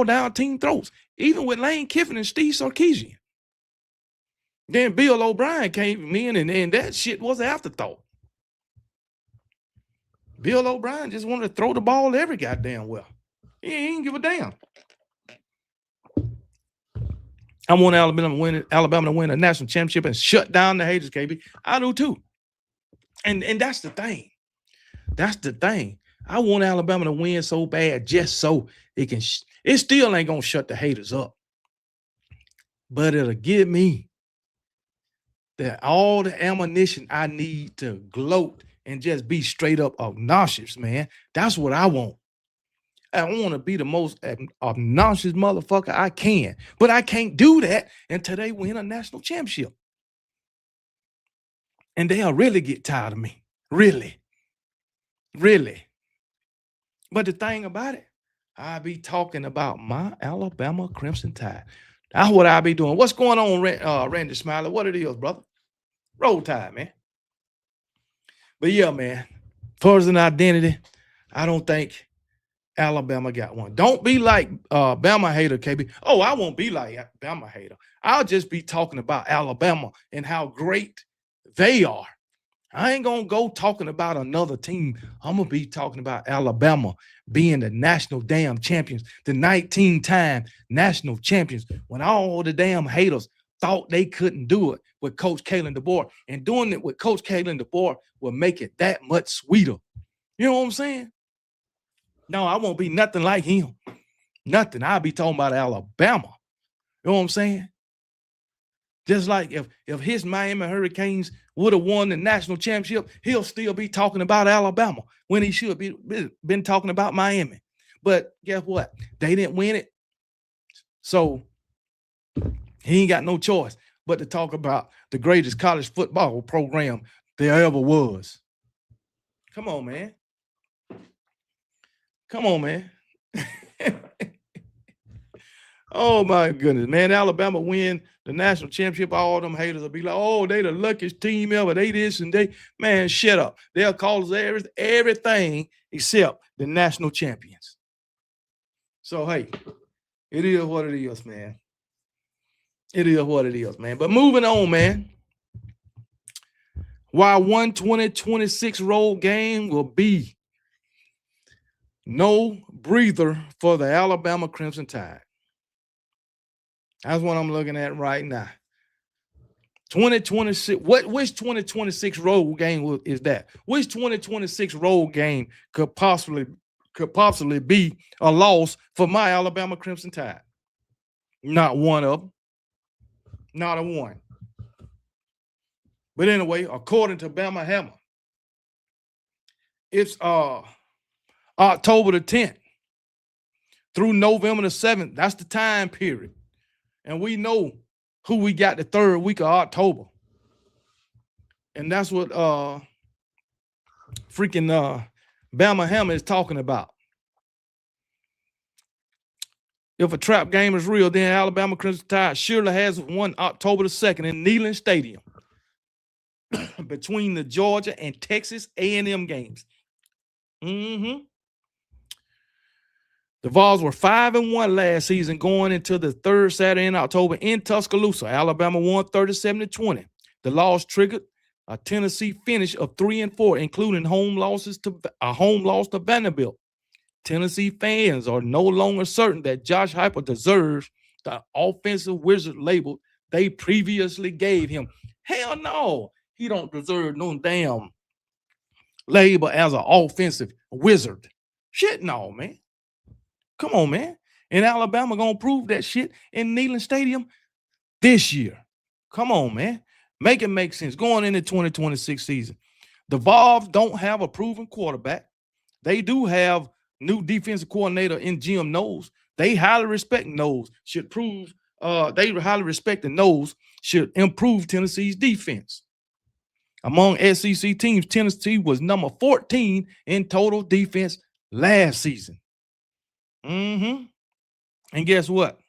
down team throats, even with Lane Kiffin and Steve Sarkisian. Then Bill O'Brien came in, and that shit was an afterthought. Bill O'Brien just wanted to throw the ball every goddamn well. He ain't give a damn. I want Alabama to win a national championship and shut down the haters, KB. I do too. And that's the thing. That's the thing. I want Alabama to win so bad just so it can. It still ain't gonna shut the haters up, but it'll give me all the ammunition I need to gloat and just be straight up obnoxious, man. That's what I want. I want to be the most obnoxious motherfucker I can, but I can't do that until they win a national championship. And they'll really get tired of me. Really. Really. But the thing about it, I be talking about my Alabama Crimson Tide. That's what I be doing. What's going on, Randy Smiley? What it is, brother? Roll Tide, man. But yeah, man, as far as an identity, I don't think Alabama got one. Don't be like Bama hater, KB. Oh, I won't be like Bama hater. I'll just be talking about Alabama and how great they are. I ain't going to go talking about another team. I'm going to be talking about Alabama being the national damn champions, the 19-time national champions, when all the damn haters thought they couldn't do it with Coach Kalen DeBoer. And doing it with Coach Kalen DeBoer will make it that much sweeter. You know what I'm saying? No, I won't be nothing like him. Nothing. I'll be talking about Alabama. You know what I'm saying? Just like if his Miami Hurricanes would have won the national championship, he'll still be talking about Alabama when he should be been talking about Miami. But guess what? They didn't win it. So he ain't got no choice but to talk about the greatest college football program there ever was. Come on, man. Come on, man. Oh, my goodness, man. Alabama win the national championship. All them haters will be like, oh, they the luckiest team ever. They this and they. Man, shut up. They'll call us everything except the national champions. So, hey, it is what it is, man. It is what it is, man. But moving on, man. While one 2026 road game will be no breather for the Alabama Crimson Tide. That's what I'm looking at right now. 2026. Which 2026 road game is that? Which 2026 road game could possibly be a loss for my Alabama Crimson Tide? Not one of them. Not a one. But anyway, according to Bama Hammer, it's October the 10th through November the 7th. That's the time period. And we know who we got the third week of October. And that's what freaking Bama Hammer is talking about. If a trap game is real, then Alabama Crimson Tide surely has one October the 2nd in Neyland Stadium between the Georgia and Texas A&M games. The Vols were 5-1 last season going into the third Saturday in October in Tuscaloosa. Alabama won 37-20. The loss triggered a Tennessee finish of 3-4, including a home loss to Vanderbilt. Tennessee fans are no longer certain that Josh Heupel deserves the offensive wizard label they previously gave him. Hell no, he don't deserve no damn label as an offensive wizard. Shit no, man. Come on, man. And Alabama gonna prove that shit in Neyland Stadium this year. Come on, man. Make it make sense. Going into 2026 season. The Vols don't have a proven quarterback. They do have new defensive coordinator in Jim Knowles. They highly respect Knowles. They highly respect the Knowles should improve Tennessee's defense. Among SEC teams, Tennessee was number 14 in total defense last season. And guess what?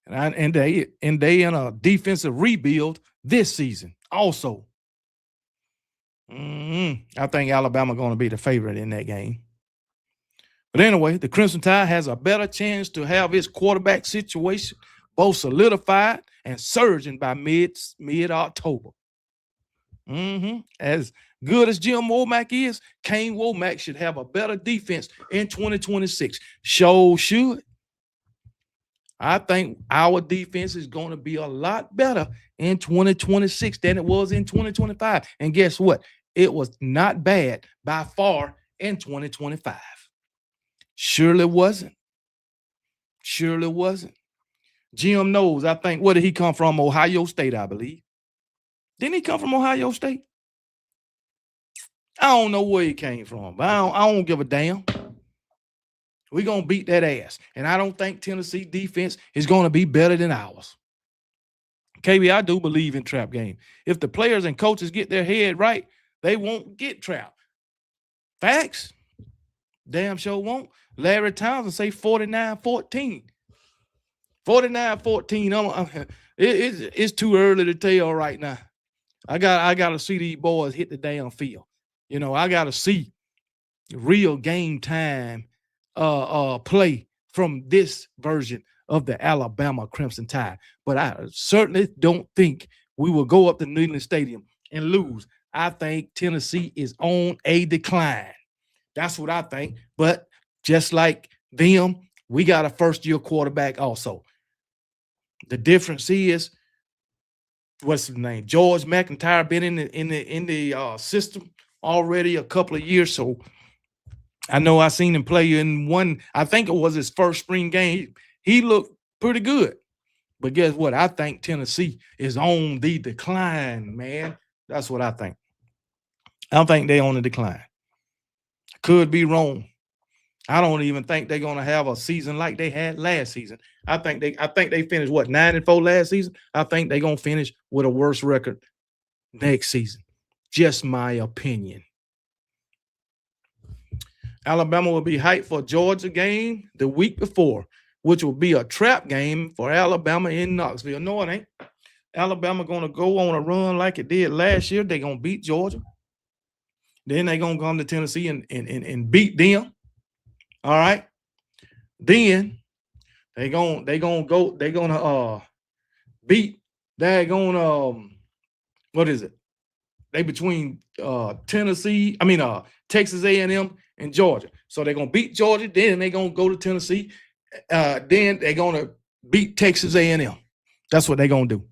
And they in a defensive rebuild this season also. I think Alabama going to be the favorite in that game. But anyway, the Crimson Tide has a better chance to have its quarterback situation both solidified and surging by mid-October. As good as Jim Womack is, Kane Womack should have a better defense in 2026. Should. I think our defense is going to be a lot better in 2026 than it was in 2025. And guess what? It was not bad by far in 2025. Surely wasn't. Jim Knowles, I think, where did he come from? Ohio State, I believe. Didn't he come from Ohio State? I don't know where he came from, but I don't give a damn. We're going to beat that ass. And I don't think Tennessee defense is going to be better than ours. KB, I do believe in trap game. If the players and coaches get their head right, they won't get trapped. Facts? Damn sure won't. Larry Townsend say 49-14. 49-14. It's too early to tell right now. I got to see these boys hit the damn field. You know, I got to see real game time play from this version of the Alabama Crimson Tide. But I certainly don't think we will go up to Neyland Stadium and lose. I think Tennessee is on a decline. That's what I think. But just like them, we got a first-year quarterback also. The difference is, what's his name? George McIntyre been in the system already a couple of years, so I know I seen him play in one. I think it was his first spring game. He looked pretty good, but guess what? I think Tennessee is on the decline, man. That's what I think. I think they on the decline. Could be wrong. I don't even think they're gonna have a season like they had last season. I think they finished 9-4 last season. I think they're gonna finish with a worse record next season. Just my opinion. Alabama will be hyped for Georgia game the week before, which will be a trap game for Alabama in Knoxville. No, it ain't. Alabama gonna go on a run like it did last year. They're gonna beat Georgia. Then they're gonna come to Tennessee and beat them. All right. Then they're gonna beat. They're gonna what is it? They between Texas A&M and Georgia. So they're gonna beat Georgia. Then they're gonna go to Tennessee. Then they're gonna beat Texas A&M. That's what they're gonna do.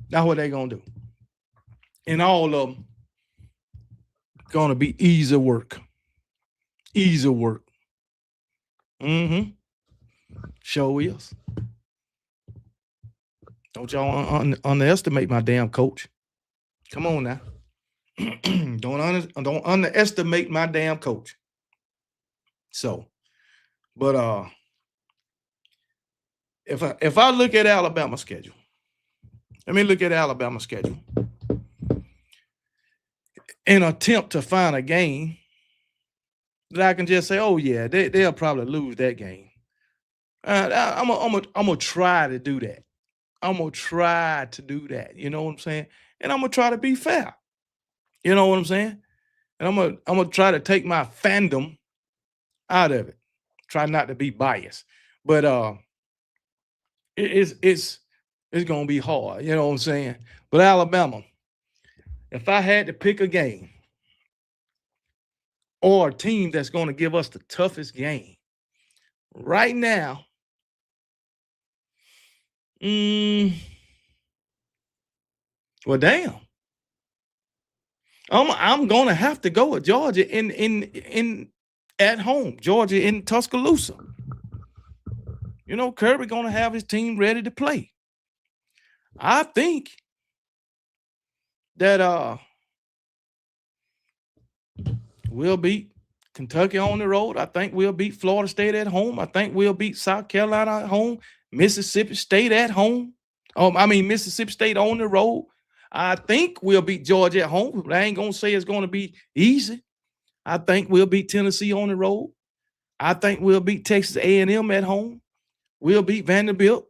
That's what they're gonna do. And all of them gonna be easy work. Easy work. Sure is. Don't y'all underestimate my damn coach. Come on now. Don't underestimate my damn coach. So, but if I look at Alabama's schedule, let me look at Alabama's schedule. and attempt to find a game that I can just say, oh yeah, they'll probably lose that game. I'm gonna try to do that. I'm gonna try to do that. You know what I'm saying? And I'm gonna try to be fair. You know what I'm saying? And I'm gonna try to take my fandom out of it. Try not to be biased. But it's gonna be hard, you know what I'm saying? But Alabama, if I had to pick a game or a team that's gonna give us the toughest game right now, well, damn. I'm gonna have to go with Georgia in at home, Georgia in Tuscaloosa. You know, Kirby gonna have his team ready to play. I think that we'll beat Kentucky on the road. I think we'll beat Florida State at home. I think we'll beat South Carolina at home, Mississippi State at home. Mississippi State on the road. I think we'll beat Georgia at home, but I ain't gonna say it's gonna be easy. I think we'll beat Tennessee on the road. I think we'll beat Texas A&M at home. We'll beat Vanderbilt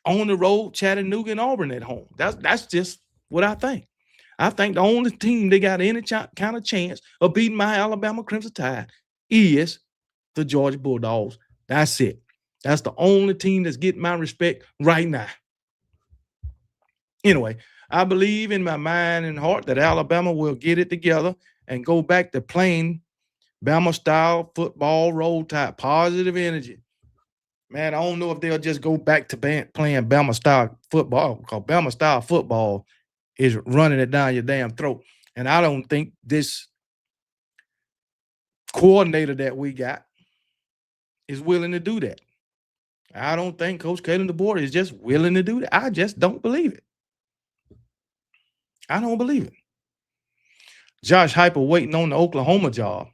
on the road, Chattanooga and Auburn at home. That's just what I think. I think the only team they got any kind of chance of beating my Alabama Crimson Tide is the Georgia Bulldogs. That's it. That's the only team that's getting my respect right now. Anyway, I believe in my mind and heart that Alabama will get it together and go back to playing Bama-style football, roll tide, positive energy. Man, I don't know if they'll just go back to playing Bama-style football, because Bama-style football is running it down your damn throat. And I don't think this coordinator that we got is willing to do that. I don't think Coach Kalen DeBoer is just willing to do that. I just don't believe it. I don't believe it. Josh Heupel waiting on the Oklahoma job.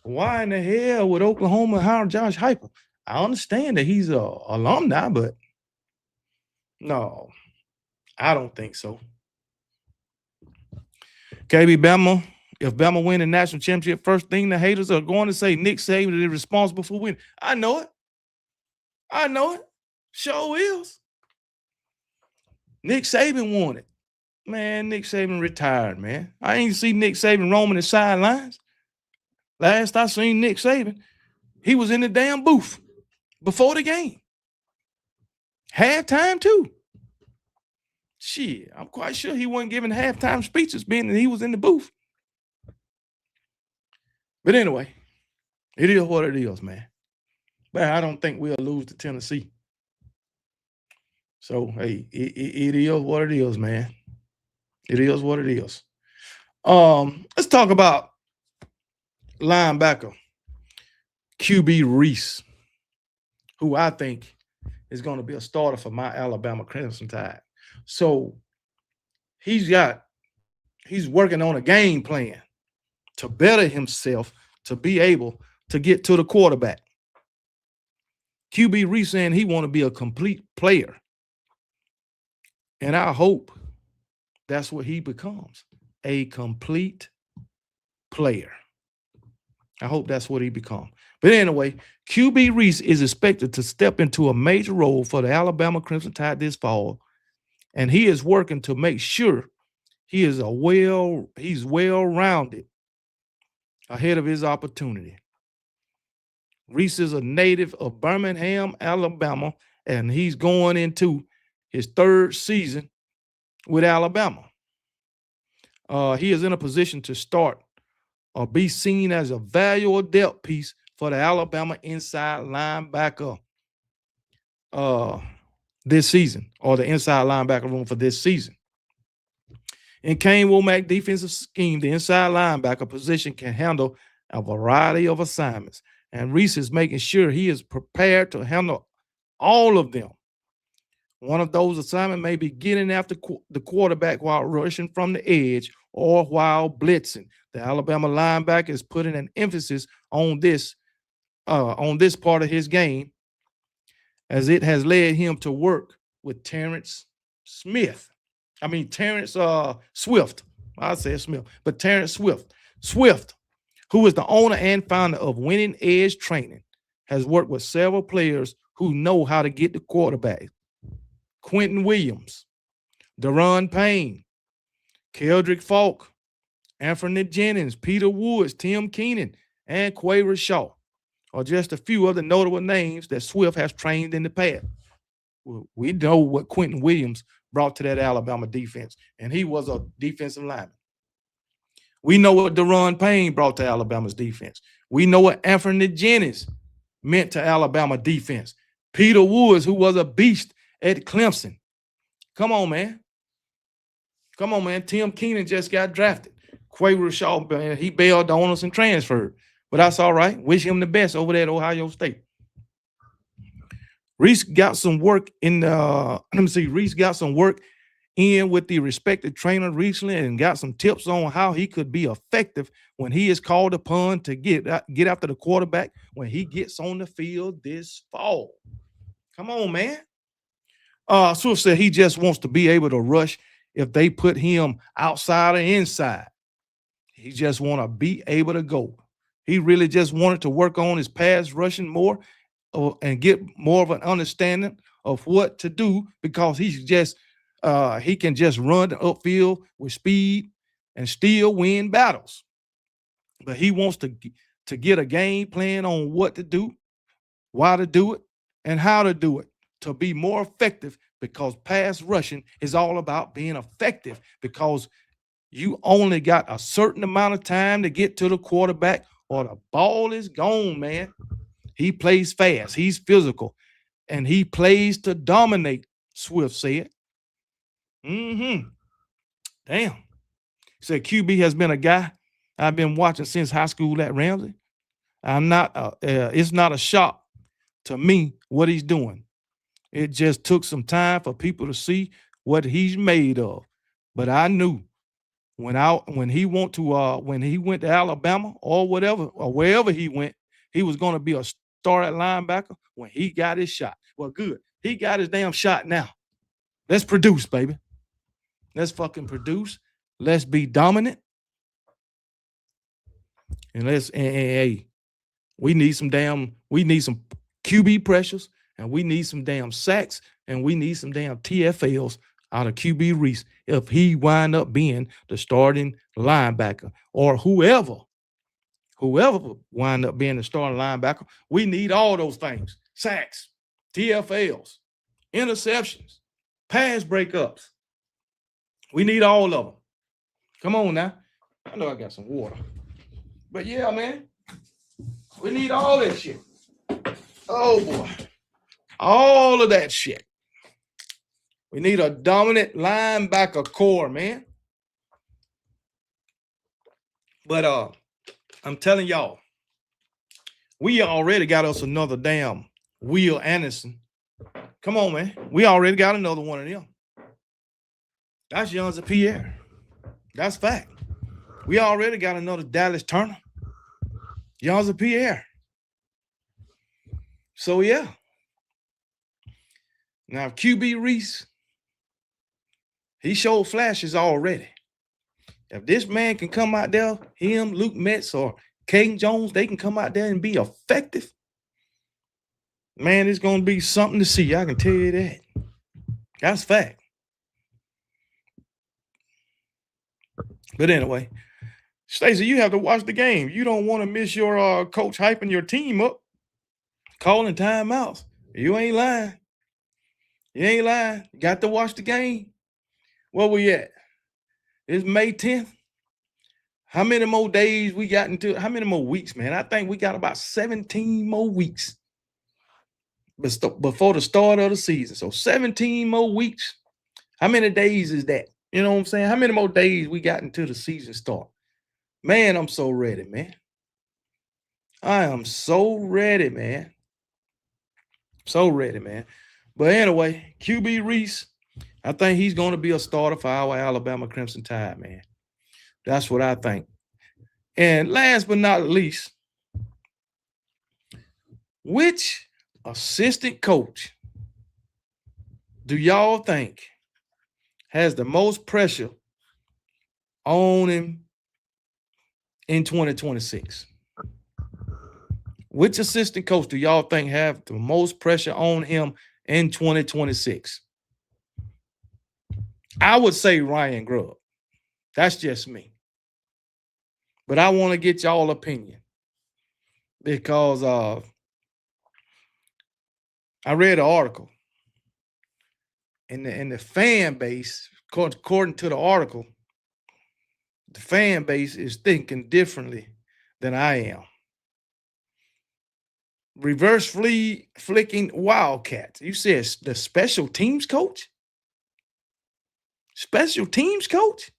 Why in the hell would Oklahoma hire Josh Heupel? I understand that he's a alumni, but no, I don't think so. KB Bama, if Bama win the national championship, first thing the haters are going to say Nick Saban is responsible for winning. I know it. I know it. Sure is. Nick Saban won it. Man, Nick Saban retired, man. I ain't see Nick Saban roaming the sidelines. Last I seen Nick Saban, he was in the damn booth before the game. Halftime, too. Shit, I'm quite sure he wasn't giving halftime speeches, being that he was in the booth. But anyway, it is what it is, man. But I don't think we'll lose to Tennessee. So, hey, it is what it is, man. It is what it is. Let's talk about linebacker QB Reese, who I think is going to be a starter for my Alabama Crimson Tide. So he's working on a game plan to better himself to be able to get to the quarterback. QB Reese saying he want to be a complete player. And I hope that's what he becomes, a complete player. I hope that's what he becomes. But anyway, QB Reese is expected to step into a major role for the Alabama Crimson Tide this fall, and he is working to make sure he's well-rounded ahead of his opportunity. Reese is a native of Birmingham, Alabama, and he's going into his third season with Alabama. He is in a position to start or be seen as a valuable depth piece for the Alabama inside linebacker this season, or the inside linebacker room for this season. In Kane Womack defensive scheme, the inside linebacker position can handle a variety of assignments, and Reese is making sure he is prepared to handle all of them. One of those assignments may be getting after the quarterback while rushing from the edge or while blitzing. The Alabama linebacker is putting an emphasis on this part of his game, as it has led him to work with Terrence Swift. I said Smith, but Terrence Swift. Swift, who is the owner and founder of Winning Edge Training, has worked with several players who know how to get the quarterback. Quentin Williams, Deron Payne, Keldrick Falk, Anthony Jennings, Peter Woods, Tim Keenan, and Quaver Shaw are just a few of the notable names that Swift has trained in the past. We know what Quentin Williams brought to that Alabama defense, and he was a defensive lineman. We know what Deron Payne brought to Alabama's defense. We know what Anthony Jennings meant to Alabama defense. Peter Woods, who was a beast at Clemson. Come on, man. Come on, man. Tim Keenan just got drafted. Quaver Shaw, man, he bailed on us and transferred. But that's all right. Wish him the best over there at Ohio State. Reese got some work in Reese got some work in with the respected trainer recently and got some tips on how he could be effective when he is called upon to get after the quarterback when he gets on the field this fall. Come on, man. Swift said he just wants to be able to rush if they put him outside or inside. He just want to be able to go. He really just wanted to work on his pass rushing more and get more of an understanding of what to do because he's just he can just run the upfield with speed and still win battles. But he wants to get a game plan on what to do, why to do it, and how to do it to be more effective because pass rushing is all about being effective because you only got a certain amount of time to get to the quarterback or the ball is gone, man. He plays fast. He's physical. And he plays to dominate, Swift said. Damn. He said QB has been a guy I've been watching since high school at Ramsey. It's not a shock to me what he's doing. It just took some time for people to see what he's made of. But I knew when he went to Alabama or whatever, or wherever he went, he was going to be a star at linebacker when he got his shot. Well, good. He got his damn shot now. Let's produce, baby. Let's fucking produce. Let's be dominant. And hey, we need some QB pressures, and we need some damn sacks, and we need some damn TFLs out of QB Reese if he wind up being the starting linebacker or whoever wind up being the starting linebacker. We need all those things. Sacks, TFLs, interceptions, pass breakups. We need all of them. Come on now. I know I got some water. But yeah, man, we need all that shit. Oh, boy. All of that shit. We need a dominant linebacker core, man. But I'm telling y'all, we already got us another damn Will Anderson. Come on, man. We already got another one of them. That's Yonza Pierre. That's fact. We already got another Dallas Turner. Yonza Pierre. So, yeah. Now, QB Reese, he showed flashes already. If this man can come out there, him, Luke Metz, or Caden Jones, they can come out there and be effective, man, it's going to be something to see. I can tell you that. That's fact. But anyway, Stacey, you have to watch the game. You don't want to miss your coach hyping your team up, calling timeouts. You ain't lying. You ain't lying. You got to watch the game. Where we at? It's May 10th. How many more days we got into? How many more weeks, man? I think we got about 17 more weeks before the start of the season. So 17 more weeks. How many days is that? You know what I'm saying? How many more days we got until the season start? Man, I'm so ready, man. I am so ready, man. So ready, man. But anyway, QB Reese, I think he's going to be a starter for our Alabama Crimson Tide, man. That's what I think. And last but not least, which assistant coach do y'all think has the most pressure on him in 2026? Which assistant coach do y'all think have the most pressure on him in 2026? I would say Ryan Grubb. That's just me. But I want to get y'all opinion because I read an article and the fan base, according to the article, the fan base is thinking differently than I am. Reverse flicking Wildcats. You said the special teams coach? Special teams coach?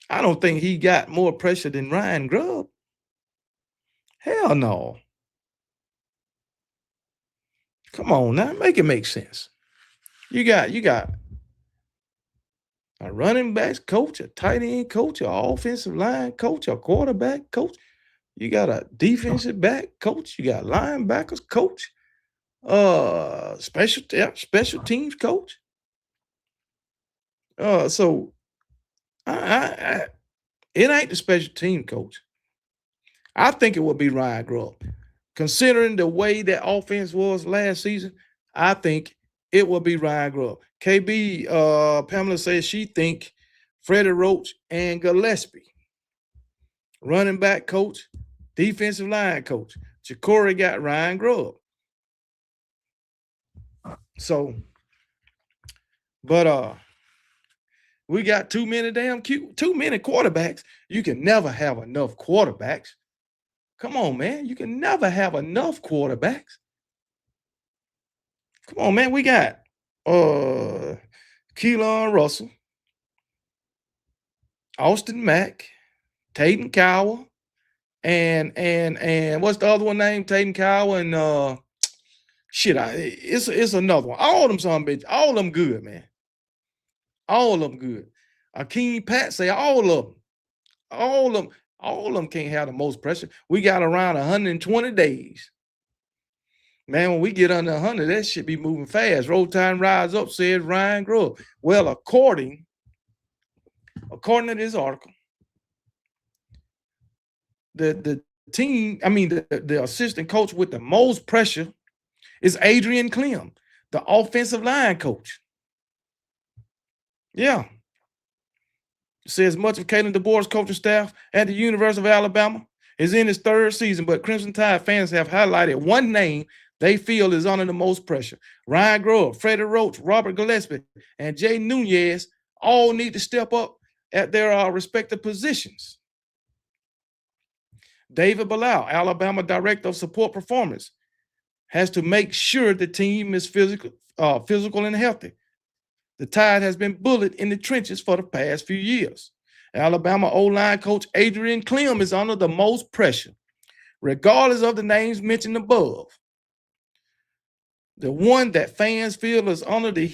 I don't think he got more pressure than Ryan Grubb. Hell no. Come on now, make it make sense. You got a running backs coach, a tight end coach, an offensive line coach, a quarterback coach. You got a defensive back coach. You got linebackers coach. Special teams coach. So it ain't the special team coach. I think it would be Ryan Grubb. Considering the way that offense was last season, I think it will be Ryan Grubb. KB Pamela says she think Freddie Roach and Gillespie. Running back coach, defensive line coach. Jacory got Ryan Grubb. So, but we got too many quarterbacks. You can never have enough quarterbacks. Come on, man. You can never have enough quarterbacks. Come on, man. We got Keelan Russell, Austin Mack, Tayden Cowell, and what's the other one named? Tayden Cowell and it's another one. All of them some bitch. All of them good, man. All of them good. Akeem Pat say all of them. All of them can't have the most pressure. We got around 120 days. Man, when we get under 100, that should be moving fast. Roll time rise up, says Ryan Grubb. Well, according to this article, the assistant coach with the most pressure is Adrian Clem, the offensive line coach. Yeah. It says much of Kalen DeBoer's coaching staff at the University of Alabama is in its third season, but Crimson Tide fans have highlighted one name they feel is under the most pressure. Ryan Grubb, Freddie Roach, Robert Gillespie, and Jay Nunez all need to step up at their respective positions. David Bilal, Alabama Director of Support Performance, has to make sure the team is physical and healthy. The Tide has been bullied in the trenches for the past few years. Alabama O-line coach Adrian Clem is under the most pressure, regardless of the names mentioned above. The one that fans feel is under the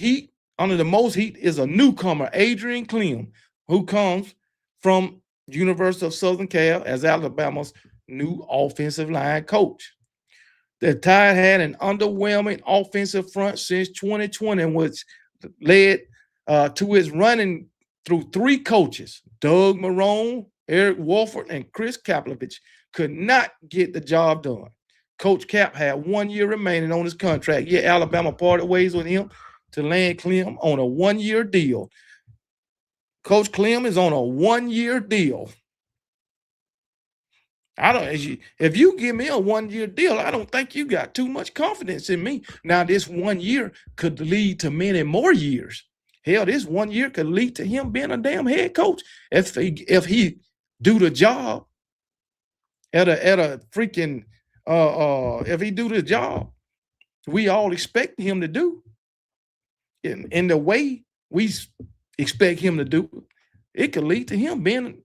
most heat, is a newcomer, Adrian Clem, who comes from University of Southern Cal as Alabama's new offensive line coach. The Tide had an underwhelming offensive front since 2020, which led to his running through three coaches. Doug Marrone, Eric Wolford, and Chris Kaplovich could not get the job done. Coach Cap had 1 year remaining on his contract. Yet Alabama parted ways with him to land Clem on a 1 year deal. Coach Clem is on a 1 year deal. If you give me a 1 year deal, I don't think you got too much confidence in me. Now, this 1 year could lead to many more years. Hell, this 1 year could lead to him being a damn head coach if he do the job at a freaking if he do the job we all expect him to do in the way we expect him to do. It could lead to him being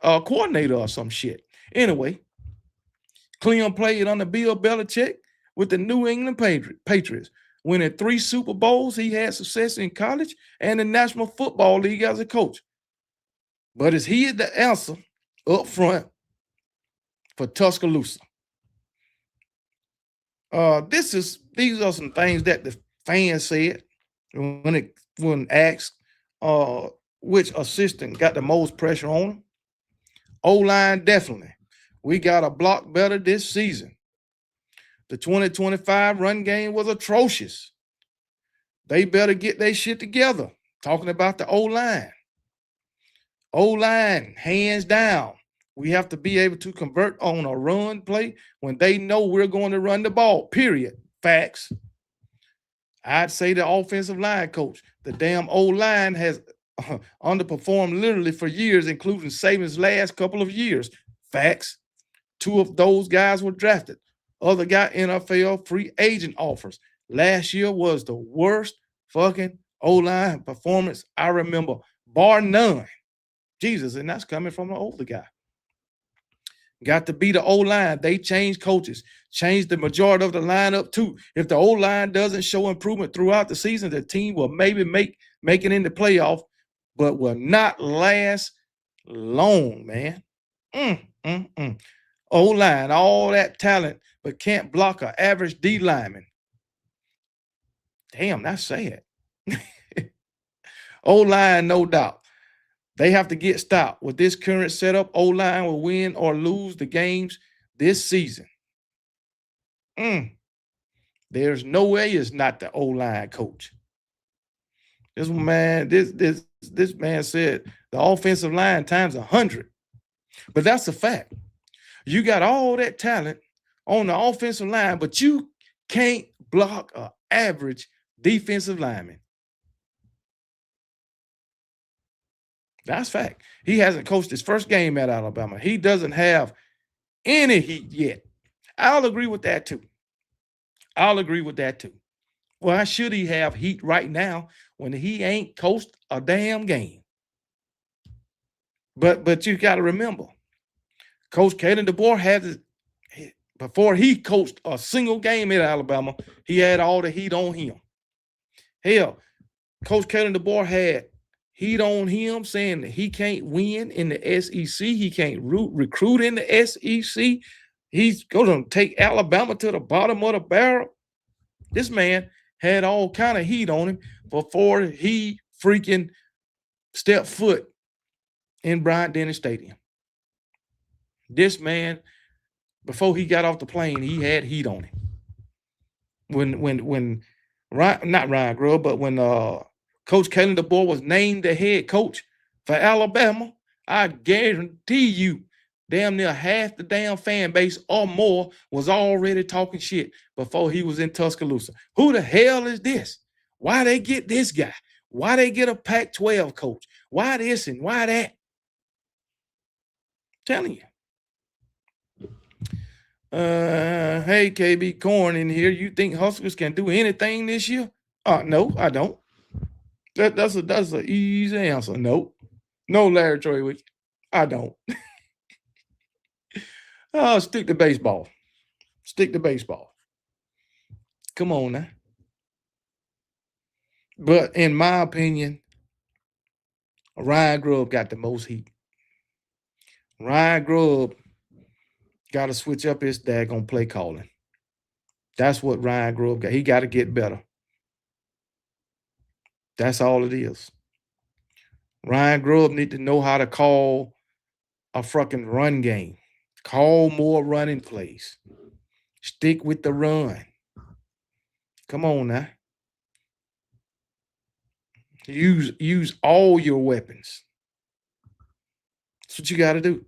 a coordinator or some shit. Anyway, Clem played under Bill Belichick with the New England Patriots. Winning 3 Super Bowls, he had success in college and the National Football League as a coach. But is he the answer up front for Tuscaloosa? These are some things that the fans said when asked which assistant got the most pressure on him? O-line, definitely. We got a block better this season. The 2025 run game was atrocious. They better get their shit together. Talking about the O-line. O-line, hands down. We have to be able to convert on a run play when they know we're going to run the ball, period. Facts. I'd say the offensive line coach. The damn O-line has underperformed literally for years, including Saban's last couple of years. Facts. 2 of those guys were drafted. Other got NFL free agent offers. Last year was the worst fucking O-line performance I remember, bar none. Jesus, and that's coming from an older guy. Got to be the O-line. They changed coaches, changed the majority of the lineup too. If the O-line doesn't show improvement throughout the season, the team will maybe make it in the playoff, but will not last long, man. O-line, all that talent, but can't block an average D lineman. Damn, that's sad. O-line, no doubt. They have to get stopped. With this current setup, O-line will win or lose the games this season. There's no way it's not the O-line coach. This man said the offensive line times 100. But that's a fact. You got all that talent on the offensive line, but you can't block an average defensive lineman. That's fact. He hasn't coached his first game at Alabama. He doesn't have any heat yet. I'll agree with that too. Why should he have heat right now when he ain't coached a damn game? But you got to remember, Coach Kalen DeBoer had before he coached a single game at Alabama, he had all the heat on him. Hell, Coach Kalen DeBoer had heat on him saying that he can't win in the SEC. He can't recruit in the SEC. He's going to take Alabama to the bottom of the barrel. This man had all kind of heat on him before he freaking stepped foot in Bryant-Denny Stadium. This man, before he got off the plane, he had heat on him. When not Ryan Grubb, but when Coach Kalen DeBoer was named the head coach for Alabama, I guarantee you damn near half the damn fan base or more was already talking shit before he was in Tuscaloosa. Who the hell is this? Why they get this guy? Why they get a Pac-12 coach? Why this and why that? I'm telling you. Hey, KB Corn in here. You think Huskers can do anything this year? No, I don't. That's an easy answer. No, Larry Troy, I don't. Stick to baseball. Come on now. But in my opinion, Ryan Grubb got the most heat. Ryan Grubb got to switch up his daggone play calling. That's what Ryan Grubb got. He got to get better. That's all it is. Ryan Grubb need to know how to call a fucking run game. Call more running plays. Stick with the run. Come on now. Use all your weapons. That's what you got to do.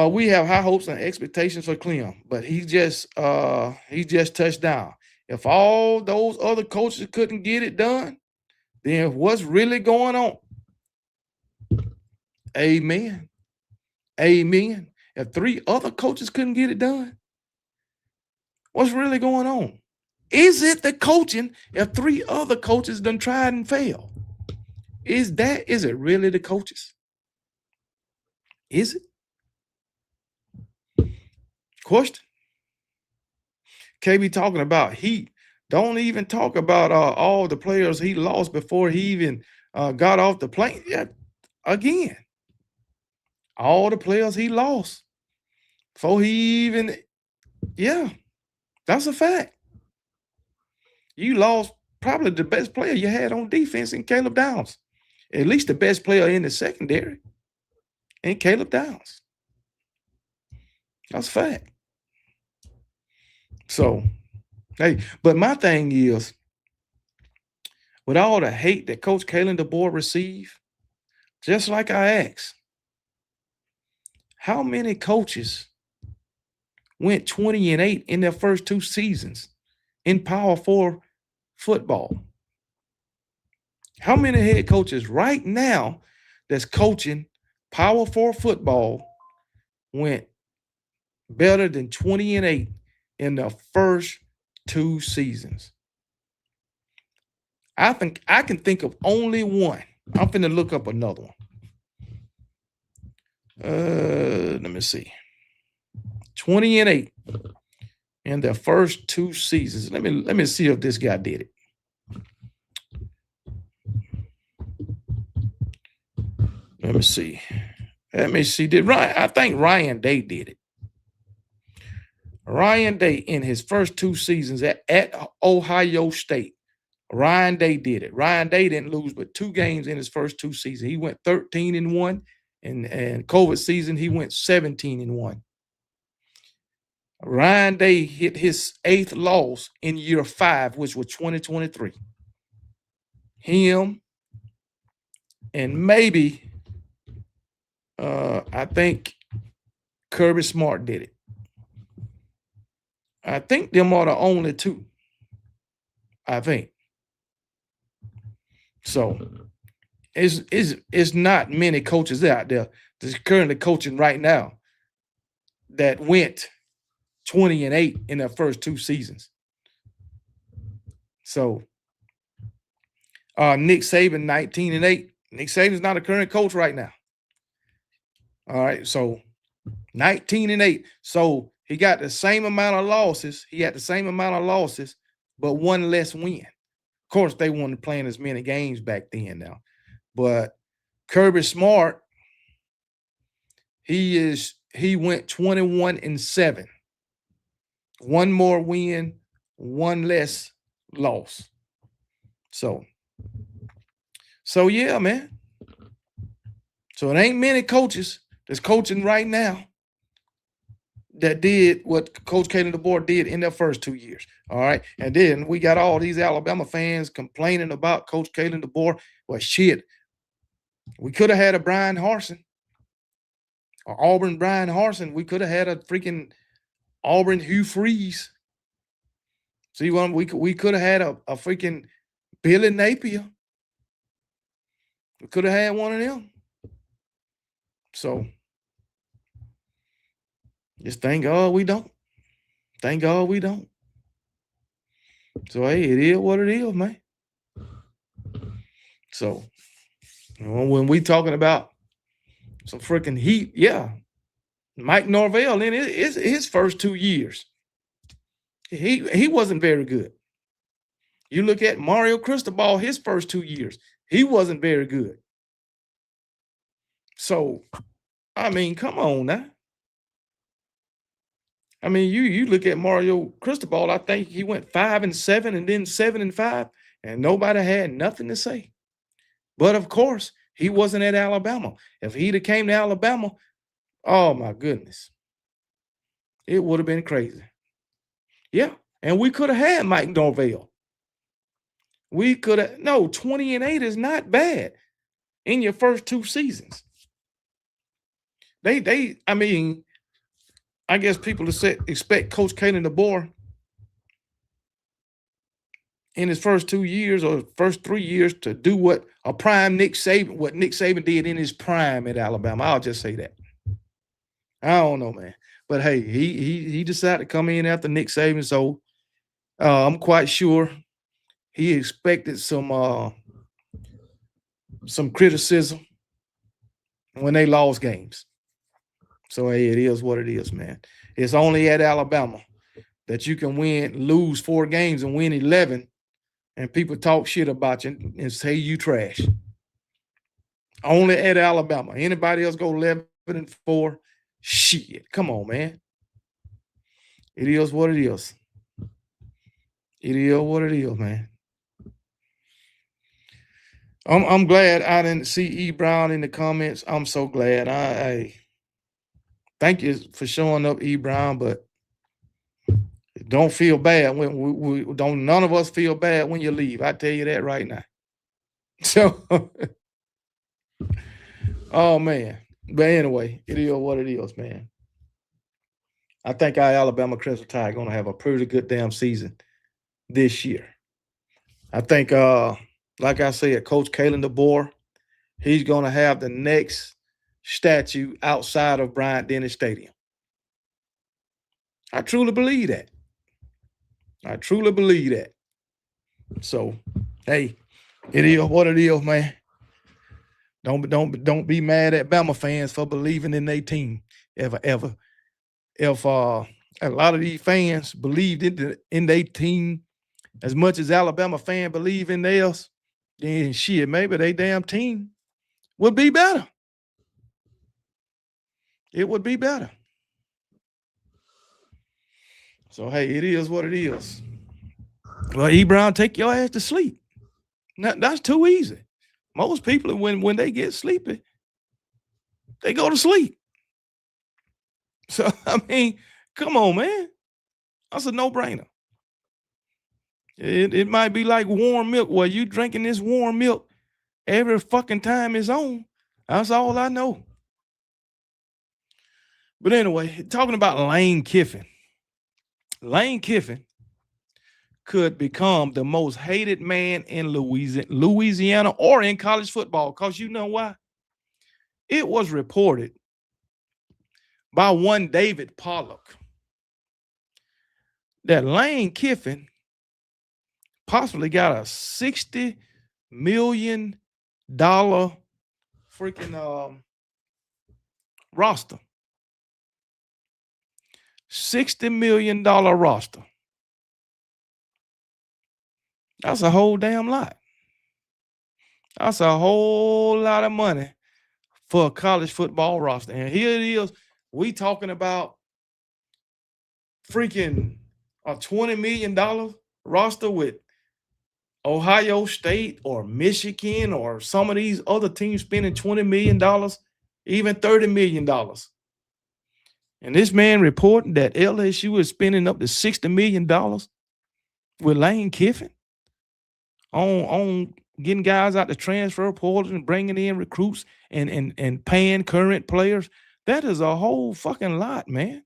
We have high hopes and expectations for Clem, but he just touched down. If all those other coaches couldn't get it done, then what's really going on? Amen. If 3 other coaches couldn't get it done, what's really going on? Is it the coaching if 3 other coaches done tried and failed? Is it really the coaches? Is it? Question. KB talking about heat. Don't even talk about all the players he lost before he even got off the plane. Yeah, again, all the players he lost before he even, yeah, that's a fact. You lost probably the best player you had on defense in Caleb Downs. At least the best player in the secondary ain't Caleb Downs. That's a fact. So, hey, but my thing is, with all the hate that Coach Kalen DeBoer received, just like I asked, how many coaches went 20-8 in their first 2 seasons in Power 4 football? How many head coaches right now that's coaching Power 4 football went better than 20-8 in the first 2 seasons? I think I can think of only one. I'm finna look up another one. Let me see. 20-8 in the first 2 seasons. Let me see if this guy did it. Let me see. I think Ryan Day did it. Ryan Day in his first 2 seasons at Ohio State. Ryan Day did it. Ryan Day didn't lose but 2 games in his first 2 seasons. He went 13-1, and COVID season he went 17-1. Ryan Day hit his 8th loss in year 5, which was 2023. Him and maybe I think Kirby Smart did it. I think them are the only 2. I think. So it's not many coaches out there that's currently coaching right now that went 20-8 in their first 2 seasons. So Nick Saban 19-8. Nick Saban's not a current coach right now. All right, so 19-8. So he got the same amount of losses. He had the same amount of losses, but 1 less win. Of course, they weren't playing as many games back then now. But Kirby Smart, he went 21-7. 1 more win, 1 less loss. So yeah, man. So it ain't many coaches that's coaching right now that did what Coach Kalen DeBoer did in their first 2 years. All right. And then we got all these Alabama fans complaining about Coach Kalen DeBoer. Well, shit. We could have had a Brian Harsin, or Auburn Brian Harsin. We could have had a freaking Auburn Hugh Freeze. See, we could have had a freaking Billy Napier. We could have had one of them. So just thank God we don't. Thank God we don't. So, hey, it is what it is, man. So, when we talking about some freaking heat, yeah, Mike Norvell in his first 2 years, he wasn't very good. You look at Mario Cristobal, his first 2 years, he wasn't very good. So, I mean, come on now. I mean, you look at Mario Cristobal, I think he went 5-7 and then 7-5, and nobody had nothing to say. But of course, he wasn't at Alabama. If he'd have came to Alabama, oh my goodness, it would have been crazy. Yeah, and we could have had Mike Norvell. We could have, no, 20-8 is not bad in your first 2 seasons. I mean, I guess people expect Coach Kalen DeBoer in his first 2 years or first 3 years to do what Nick Saban did in his prime at Alabama. I'll just say that. I don't know, man. But hey, he decided to come in after Nick Saban, so I'm quite sure he expected some criticism when they lost games. So hey, it is what it is, man. It's only at Alabama that you can lose 4 games and win 11, and people talk shit about you and say you trash. Only at Alabama. Anybody else go 11-4? Shit, come on, man. It is what it is. It is what it is, man. I'm glad I didn't see E. Brown in the comments. I'm so glad. I thank you for showing up, E. Brown, but don't feel bad when we don't. None of us feel bad when you leave. I tell you that right now. So, oh man. But anyway, it is what it is, man. I think our Alabama Crimson Tide going to have a pretty good damn season this year. I think, like I said, Coach Kalen DeBoer, he's going to have the next statue outside of Bryant-Denny Stadium. I truly believe that. I truly believe that. So, hey, it is what it is, man. Don't be mad at Bama fans for believing in their team ever. If a lot of these fans believed in their team as much as Alabama fans believe in theirs, then shit, maybe they damn team would be better. It would be better. So hey, it is what it is. Well, E. Brown, take your ass to sleep. That's too easy. Most people, when they get sleepy, they go to sleep. So I mean, come on, man. That's a no-brainer. It might be like warm milk. Well, you drinking this warm milk every fucking time it's on. That's all I know. But anyway, talking about Lane Kiffin. Lane Kiffin could become the most hated man in Louisiana or in college football. Because you know why? It was reported by one David Pollock that Lane Kiffin possibly got a $60 million freaking roster. $60 million roster. That's a whole damn lot. That's a whole lot of money for a college football roster. And here it is. We talking about freaking a $20 million roster with Ohio State or Michigan or some of these other teams spending $20 million, even $30 million. And this man reporting that LSU is spending up to $60 million with Lane Kiffin on getting guys out the transfer portal and bringing in recruits and paying current players. That is a whole fucking lot, man.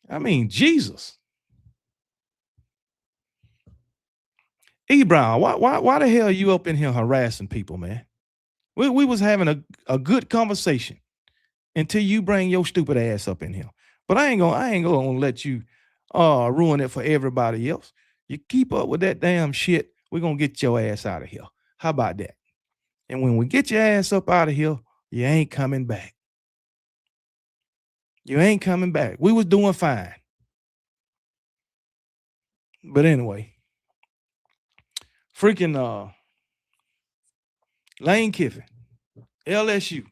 I mean, Jesus. E. Brown, why the hell are you up in here harassing people, man? We was having a good conversation until you bring your stupid ass up in here. But I ain't gonna let you ruin it for everybody else. You keep up with that damn shit, we're gonna get your ass out of here. How about that? And when we get your ass up out of here, you ain't coming back. You ain't coming back. We was doing fine. But anyway, freaking Lane Kiffin, LSU.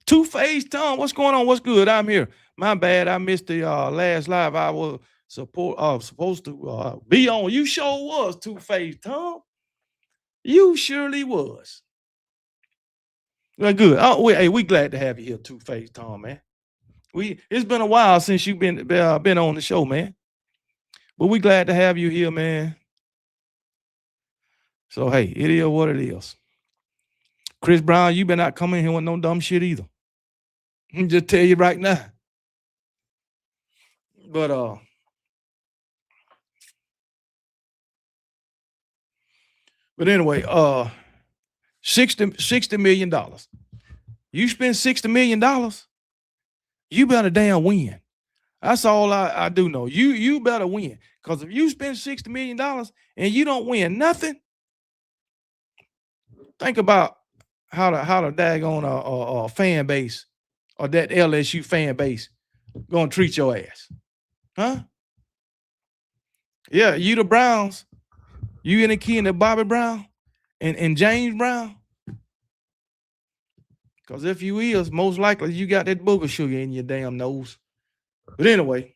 Two-Face Tom, what's going on? What's good? I'm here. My bad, I missed the last live. I was supposed to be on. You sure was, Two-Face Tom. You surely was. Well, good. Hey, we glad to have you here, Two-Face Tom, man. It's been a while since you've been on the show, man. But we glad to have you here, man. So hey, it is what it is. Chris Brown, you better not come in here with no dumb shit either. Just tell you right now. But anyway, $60 million. You spend $60 million, you better damn win. That's all I do know. You better win. Because if you spend $60 million and you don't win nothing, think about how the daggone fan base or that LSU fan base gonna treat your ass. Huh? Yeah, you the Browns. You and the kid and Bobby Brown and James Brown. Because if you is, most likely you got that booger sugar in your damn nose. But anyway,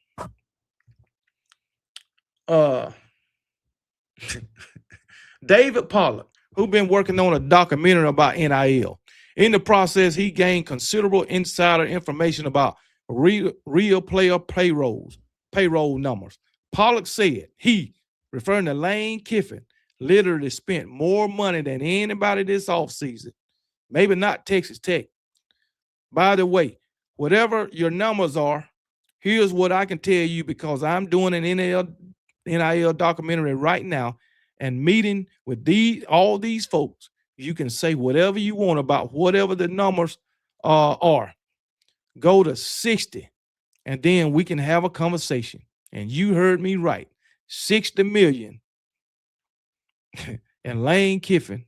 David Pollock. who been working on a documentary about NIL. In the process, he gained considerable insider information about real player payroll numbers. Pollock said he, referring to Lane Kiffin, literally spent more money than anybody this offseason. Maybe not Texas Tech. By the way, whatever your numbers are, here's what I can tell you because I'm doing an NIL documentary right now and meeting with all these folks. You can say whatever you want about whatever the numbers are. Go to 60, and then we can have a conversation. And you heard me right. 60 million and Lane Kiffin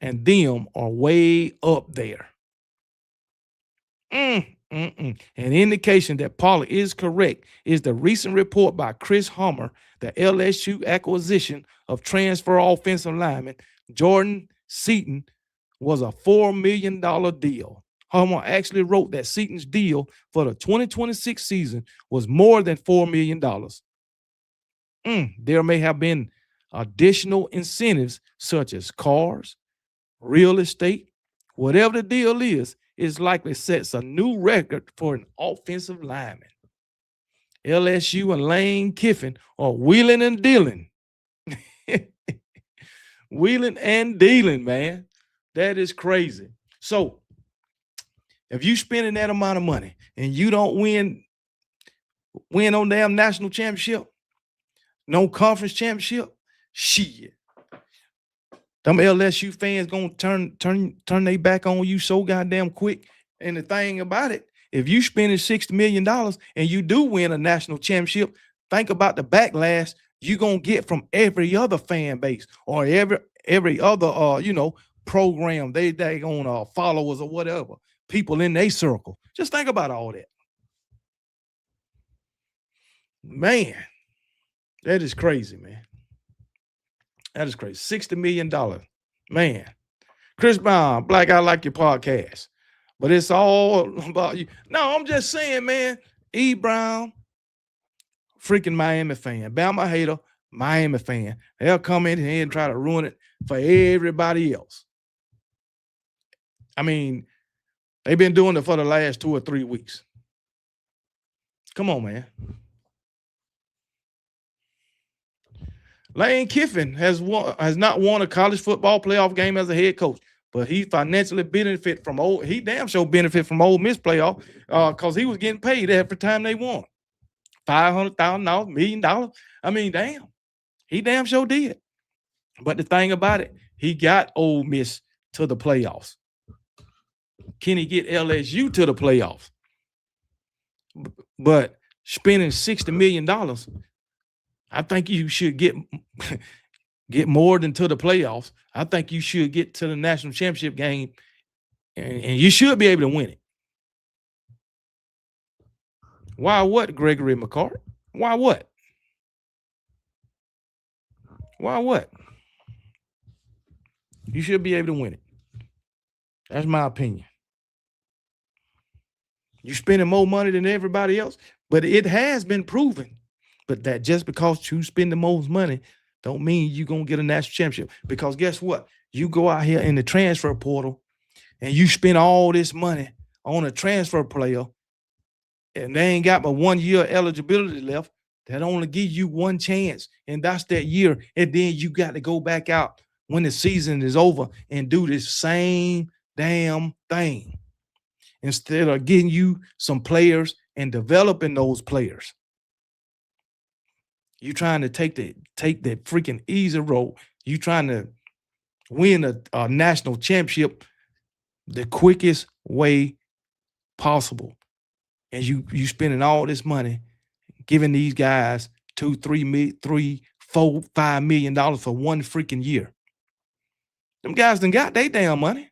and them are way up there. An indication that Pollock is correct is the recent report by Chris Hummer, the LSU acquisition of transfer offensive lineman Jordan Seaton was a $4 million deal. Hummer actually wrote that Seaton's deal for the 2026 season was more than $4 million. There may have been additional incentives such as cars, real estate, whatever the deal is likely sets a new record for an offensive lineman. LSU and Lane Kiffin are wheeling and dealing. Wheeling and dealing, man. That is crazy. So if you spending that amount of money and you don't win on damn national championship, no conference championship, shit. Them LSU fans gonna turn their back on you so goddamn quick. And the thing about it, if you spending $60 million and you do win a national championship, think about the backlash you're gonna get from every other fan base or every other program they gonna followers or whatever, people in their circle. Just think about all that. Man, that is crazy, man. That is crazy. $60 million. Man. Chris Brown, Black, I like your podcast. But it's all about you. No, I'm just saying, man. E. Brown, freaking Miami fan. Bama hater, Miami fan. They'll come in here and try to ruin it for everybody else. I mean, they've been doing it for the last 2 or 3 weeks. Come on, man. Lane Kiffin has not won a college football playoff game as a head coach, but he financially benefit from he damn sure benefit from Ole Miss playoff because he was getting paid every time they won. $500,000, $1 million. I mean, damn. He damn sure did. But the thing about it, he got Ole Miss to the playoffs. Can he get LSU to the playoffs? But spending $60 million, I think you should get more than to the playoffs. I think you should get to the national championship game, and you should be able to win it. Why what, Gregory McCart? Why what? Why what? You should be able to win it. That's my opinion. You're spending more money than everybody else, but it has been proven. But that just because you spend the most money don't mean you're going to get a national championship. Because guess what? You go out here in the transfer portal and you spend all this money on a transfer player and they ain't got but 1 year eligibility left. That only give you one chance, and that's that year. And then you got to go back out when the season is over and do this same damn thing instead of getting you some players and developing those players. You trying to take that freaking easy road. You trying to win a national championship the quickest way possible. And you spending all this money giving these guys $2, $3, $4, $5 million for one freaking year. Them guys done got their damn money.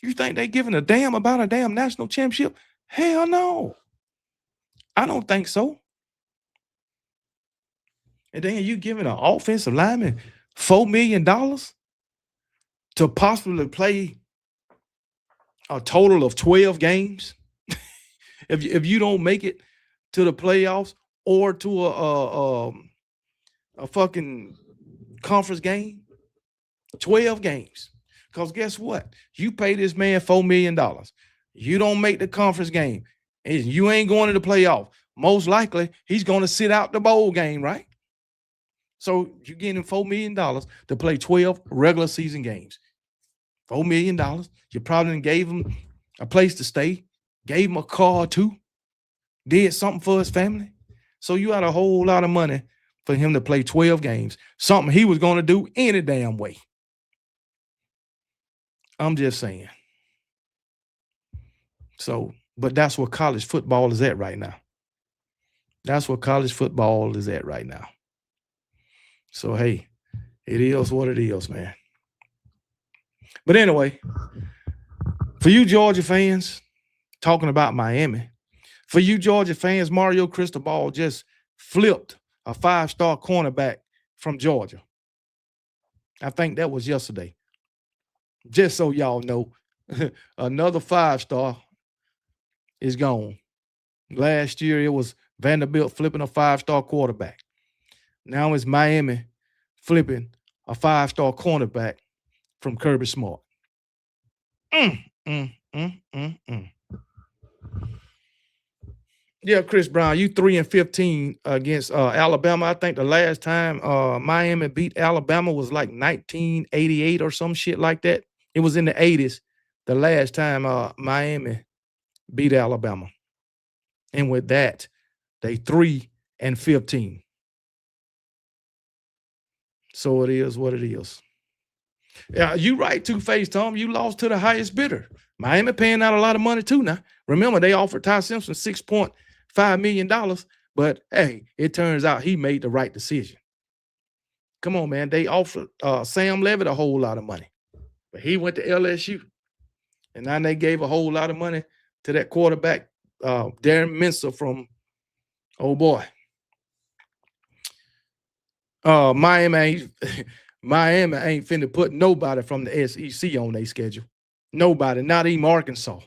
You think they giving a damn about a damn national championship? Hell no. I don't think so. And then you giving an offensive lineman $4 million to possibly play a total of 12 games. If you don't make it to the playoffs or to a fucking conference game, 12 games. Because guess what? You pay this man $4 million. You don't make the conference game, and you ain't going to the playoff. Most likely, he's going to sit out the bowl game, right? So you're getting $4 million to play 12 regular season games. $4 million. You probably gave him a place to stay, gave him a car or two, did something for his family. So you had a whole lot of money for him to play 12 games, something he was going to do any damn way. I'm just saying. So, but that's where college football is at right now. That's where college football is at right now. So, hey, it is what it is, man. But anyway, for you Georgia fans, talking about Miami, for you Georgia fans, Mario Cristobal just flipped a 5-star cornerback from Georgia. I think that was yesterday. Just so y'all know, another 5-star is gone. Last year, it was Vanderbilt flipping a 5-star quarterback. Now it's Miami flipping a 5-star cornerback from Kirby Smart. Yeah, Chris Brown, you 3-15 against Alabama. I think the last time Miami beat Alabama was like 1988 or some shit like that. It was in the 80s, the last time Miami beat Alabama. And with that, they 3-15. So it is what it is. Yeah, you right, Two-Face Tom. You lost to the highest bidder. Miami paying out a lot of money too now. Remember, they offered Ty Simpson $6.5 million, but hey, it turns out he made the right decision. Come on, man. They offered Sam Levitt a whole lot of money, but he went to LSU. And now they gave a whole lot of money to that quarterback, Darren Mincer from, oh boy. Miami ain't finna put nobody from the SEC on their schedule. Nobody, not even Arkansas.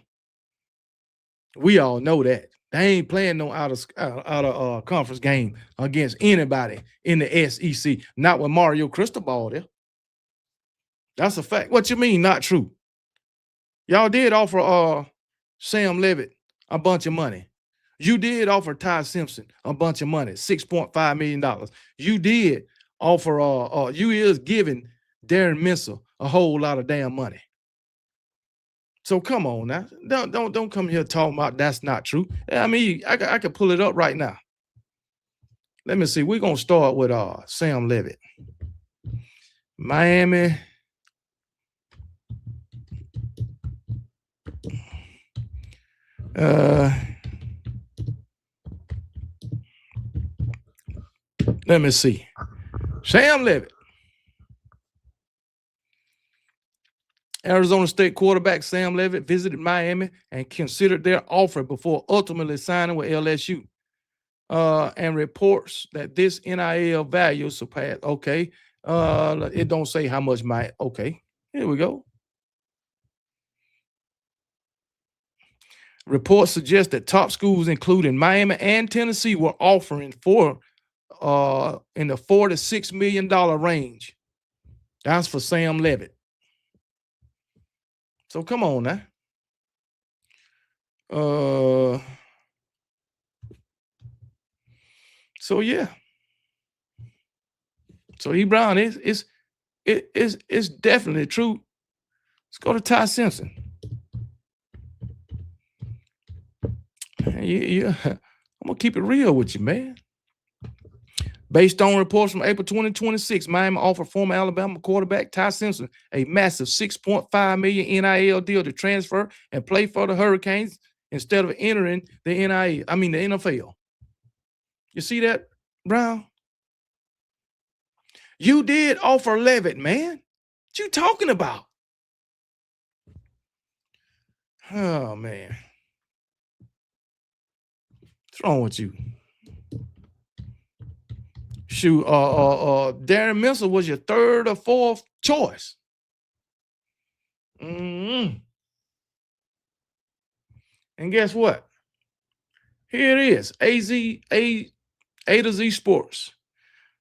We all know that. They ain't playing no out of conference game against anybody in the SEC. Not with Mario Cristobal there. That's a fact. What you mean, not true? Y'all did offer Sam Levitt a bunch of money. You did offer Ty Simpson a bunch of money, $6.5 million. You did offer, you is giving Darren Mincer a whole lot of damn money. So come on now. Don't come here talking about that's not true. I mean, I can pull it up right now. Let me see. We're gonna start with Sam Levitt. Miami. Let me see. Sam Levitt. Arizona State quarterback Sam Levitt visited Miami and considered their offer before ultimately signing with LSU. And reports that this NIL value surpassed. Okay. It don't say how much okay. Here we go. Reports suggest that top schools, including Miami and Tennessee, were offering in the $4 to $6 million range. That's for Sam Levitt. So come on now. So yeah. So E. Brown it's definitely true. Let's go to Ty Simpson. Yeah, I'm gonna keep it real with you, man. Based on reports from April 2026, Miami offered former Alabama quarterback Ty Simpson a massive $6.5 million NIL deal to transfer and play for the Hurricanes instead of entering the the NFL. You see that, Brown? You did offer Levitt, man. What you talking about? Oh, man. What's wrong with you? Shoot, Darren Mincer was your third or fourth choice. And guess what? Here it is, A to Z Sports.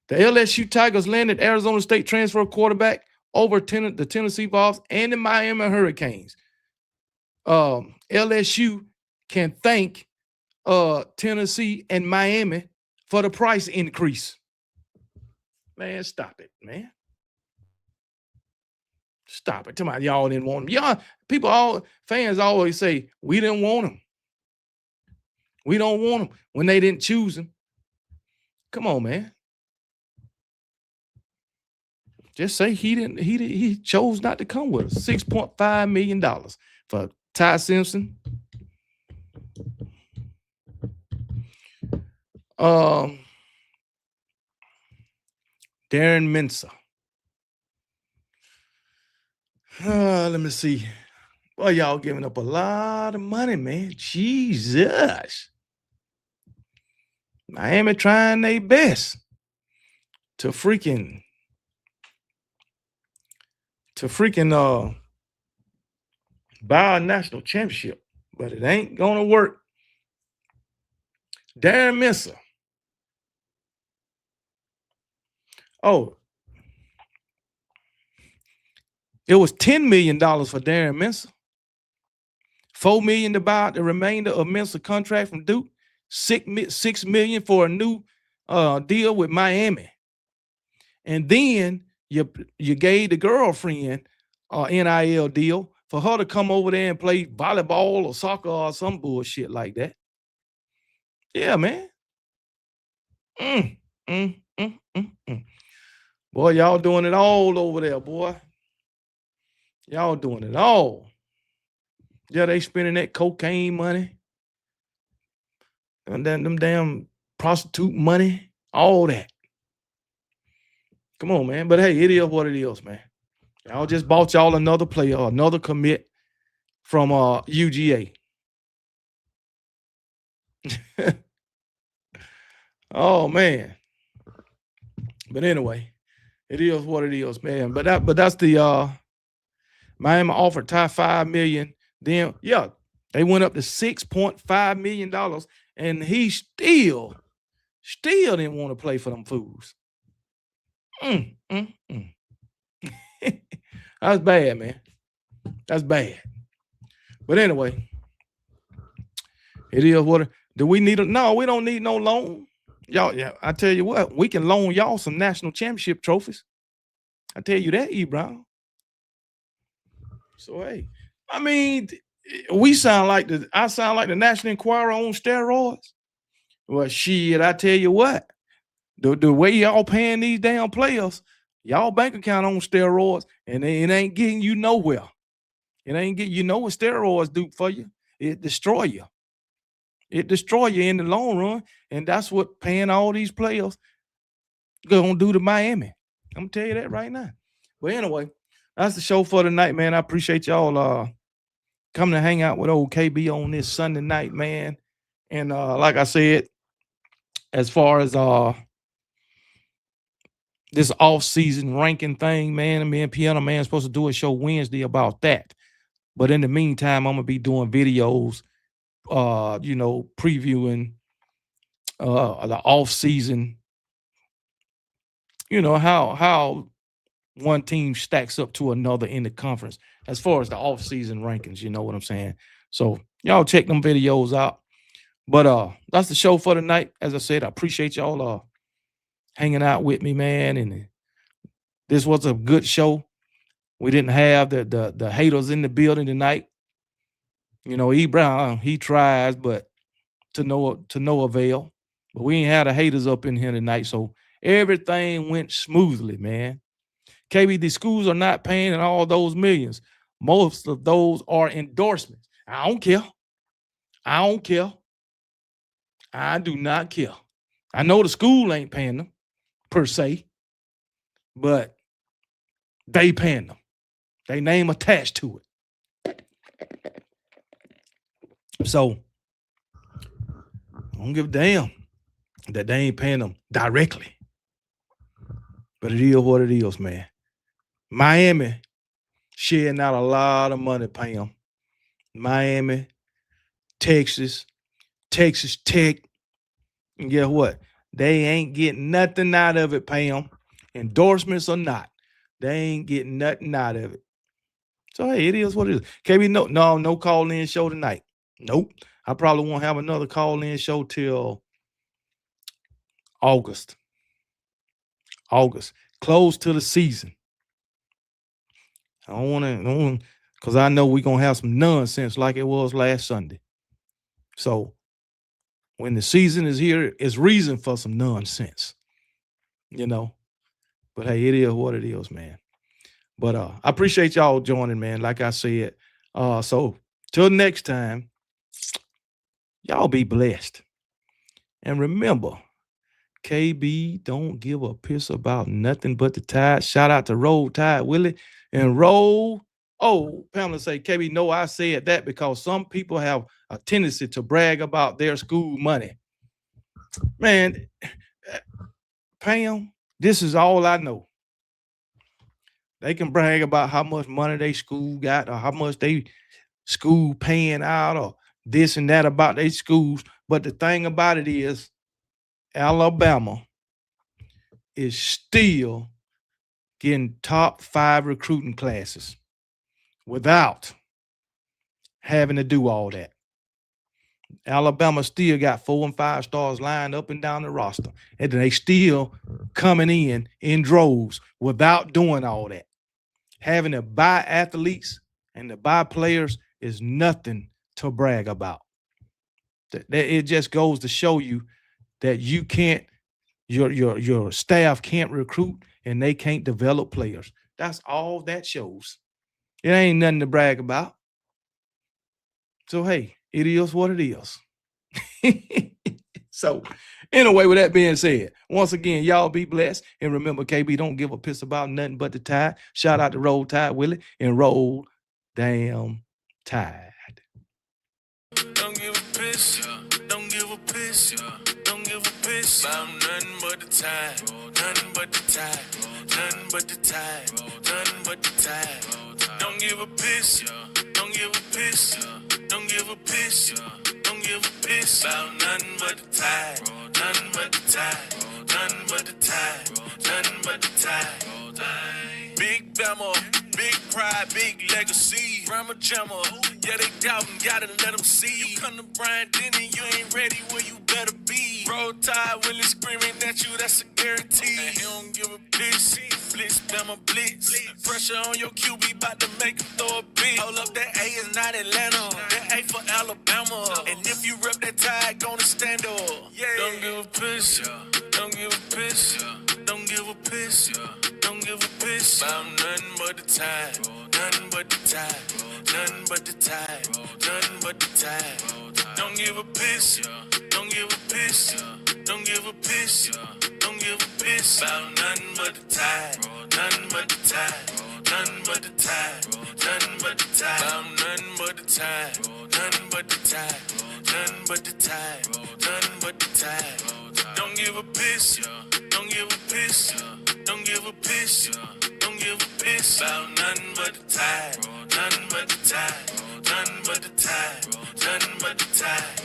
The LSU Tigers landed Arizona State transfer quarterback over the Tennessee Vols and the Miami Hurricanes. LSU can thank Tennessee and Miami for the price increase. Man, stop it, man. Stop it. Come on, y'all didn't want them. Y'all, fans always say, we didn't want them. We don't want them when they didn't choose them. Come on, man. Just say he chose not to come with us. $6.5 million for Ty Simpson. Darren Mensah. Let me see. Well, y'all giving up a lot of money, man. Jesus. Miami trying their best to freaking buy a national championship, but it ain't gonna work. Darren Mensah. Oh, it was $10 million for Darren Mensah. $4 million to buy the remainder of Mensah contract from Duke. $6 million for a new deal with Miami. And then you gave the girlfriend NIL deal for her to come over there and play volleyball or soccer or some bullshit like that. Yeah, man. Boy, y'all doing it all over there, boy. Y'all doing it all. Yeah, they spending that cocaine money. And then them damn prostitute money. All that. Come on, man. But hey, it is what it is, man. Y'all just bought y'all another player, another commit from UGA. Oh, man. But anyway, it is what it is, man. But that's the Miami offered Ty $5 million. Then, yeah, they went up to $6.5 million, and he still didn't want to play for them fools. That's bad, man. That's bad. But anyway, it is what. Do we need no, we don't need no loan. Y'all, yeah, I tell you what, we can loan y'all some national championship trophies. I tell you that, E. Brown. So hey, I mean, I sound like the National Enquirer on steroids. Well, shit, I tell you what, the way y'all paying these damn players, y'all bank account on steroids, and it ain't getting you nowhere. It ain't get you know what steroids do for you. It destroy you. It destroy you in the long run, and that's what paying all these players gonna do to Miami. I'm gonna tell you that right now. But anyway, that's the show for tonight, man. I appreciate y'all coming to hang out with old KB on this Sunday night, man. And like I said, as far as this off-season ranking thing, man, me and Piano Man supposed to do a show Wednesday about that. But in the meantime, I'm gonna be doing videos, previewing the off-season, how one team stacks up to another in the conference as far as the off-season rankings, you know what I'm saying? So y'all check them videos out. But that's the show for tonight. As I said, I appreciate y'all hanging out with me, man. And this was a good show. We didn't have the haters in the building tonight. E. Brown, he tries, but to no avail. But we ain't had the haters up in here tonight, so everything went smoothly, man. KB, the schools are not paying all those millions. Most of those are endorsements. I don't care. I do not care. I know the school ain't paying them, per se, but they paying them. They name attached to it. So I don't give a damn that they ain't paying them directly. But it is what it is, man. Miami shedding out a lot of money, Pam. Miami, Texas Tech. And guess what? They ain't getting nothing out of it, Pam. Endorsements or not. They ain't getting nothing out of it. So hey, it is what it is. KB, no call-in show tonight. Nope. I probably won't have another call-in show till August. Close to the season. I don't want to, because I know we're going to have some nonsense like it was last Sunday. So when the season is here, it's reason for some nonsense, you know. But hey, it is what it is, man. But I appreciate y'all joining, man. Like I said, so till next time, y'all be blessed. And remember, KB don't give a piss about nothing but the Tide. Shout out to Roll Tide Willie and Roll. Oh, Pamela say, KB, no, I said that because some people have a tendency to brag about their school money. Man, Pam, this is all I know. They can brag about how much money they school got or how much they school paying out or this and that about their schools. But the thing about it is, Alabama is still getting top 5 recruiting classes without having to do all that. Alabama still got 4 and 5 stars lined up and down the roster. And they still coming in droves without doing all that. Having to buy athletes and to buy players is nothing to brag about. It just goes to show you that you can't, your staff can't recruit and they can't develop players. That's all that shows. It ain't nothing to brag about. So, hey, it is what it is. So, anyway, with that being said, once again, y'all be blessed. And remember, KB don't give a piss about nothing but the Tide. Shout out to Roll Tide Willie and Roll Damn Tide. Don't give a piss, don't give a piss, don't give a piss about nothing but the Tide, nothing but the Tide, nothing but the Tide, nothing but the Tide. Don't give a piss, don't give a piss, don't give a piss, don't give a piss about nothing but the Tide, nothing but the Tide, nothing but the Tide, nothing but the Tide. Big Bama, big pride, big legacy. Rama Jamma, yeah, they doubting, gotta let them see. You come to Brian Denny, you ain't ready, well, you better be. Roll Tide, Willie screaming at you, that's a guarantee. And he don't give a piss. Blitz, Bama, blitz. Pressure on your QB, bout to make him throw a bit. Hold up, that A is not Atlanta, that A for Alabama. And if you rep that Tide, gonna stand up. Yeah. Don't give a piss, don't give a piss, don't give a piss, don't give a piss about nothing but the Tide, nothing but the Tide, nothing but the Tide, nothing but the Tide. Don't give a piss, don't give a piss, don't give a piss, don't give a piss about nothing but the Tide, nothing but the Tide, nothing but the Tide, nothing but the Tide, about nothing but the Tide, nothing but the Tide, nothing but the Tide, nothing but the Tide. Don't give a piss, don't give a piss, don't give a piss, don't give a piss about nothing but the Tide, nothing but the Tide, nothing but the Tide, nothing but the Tide.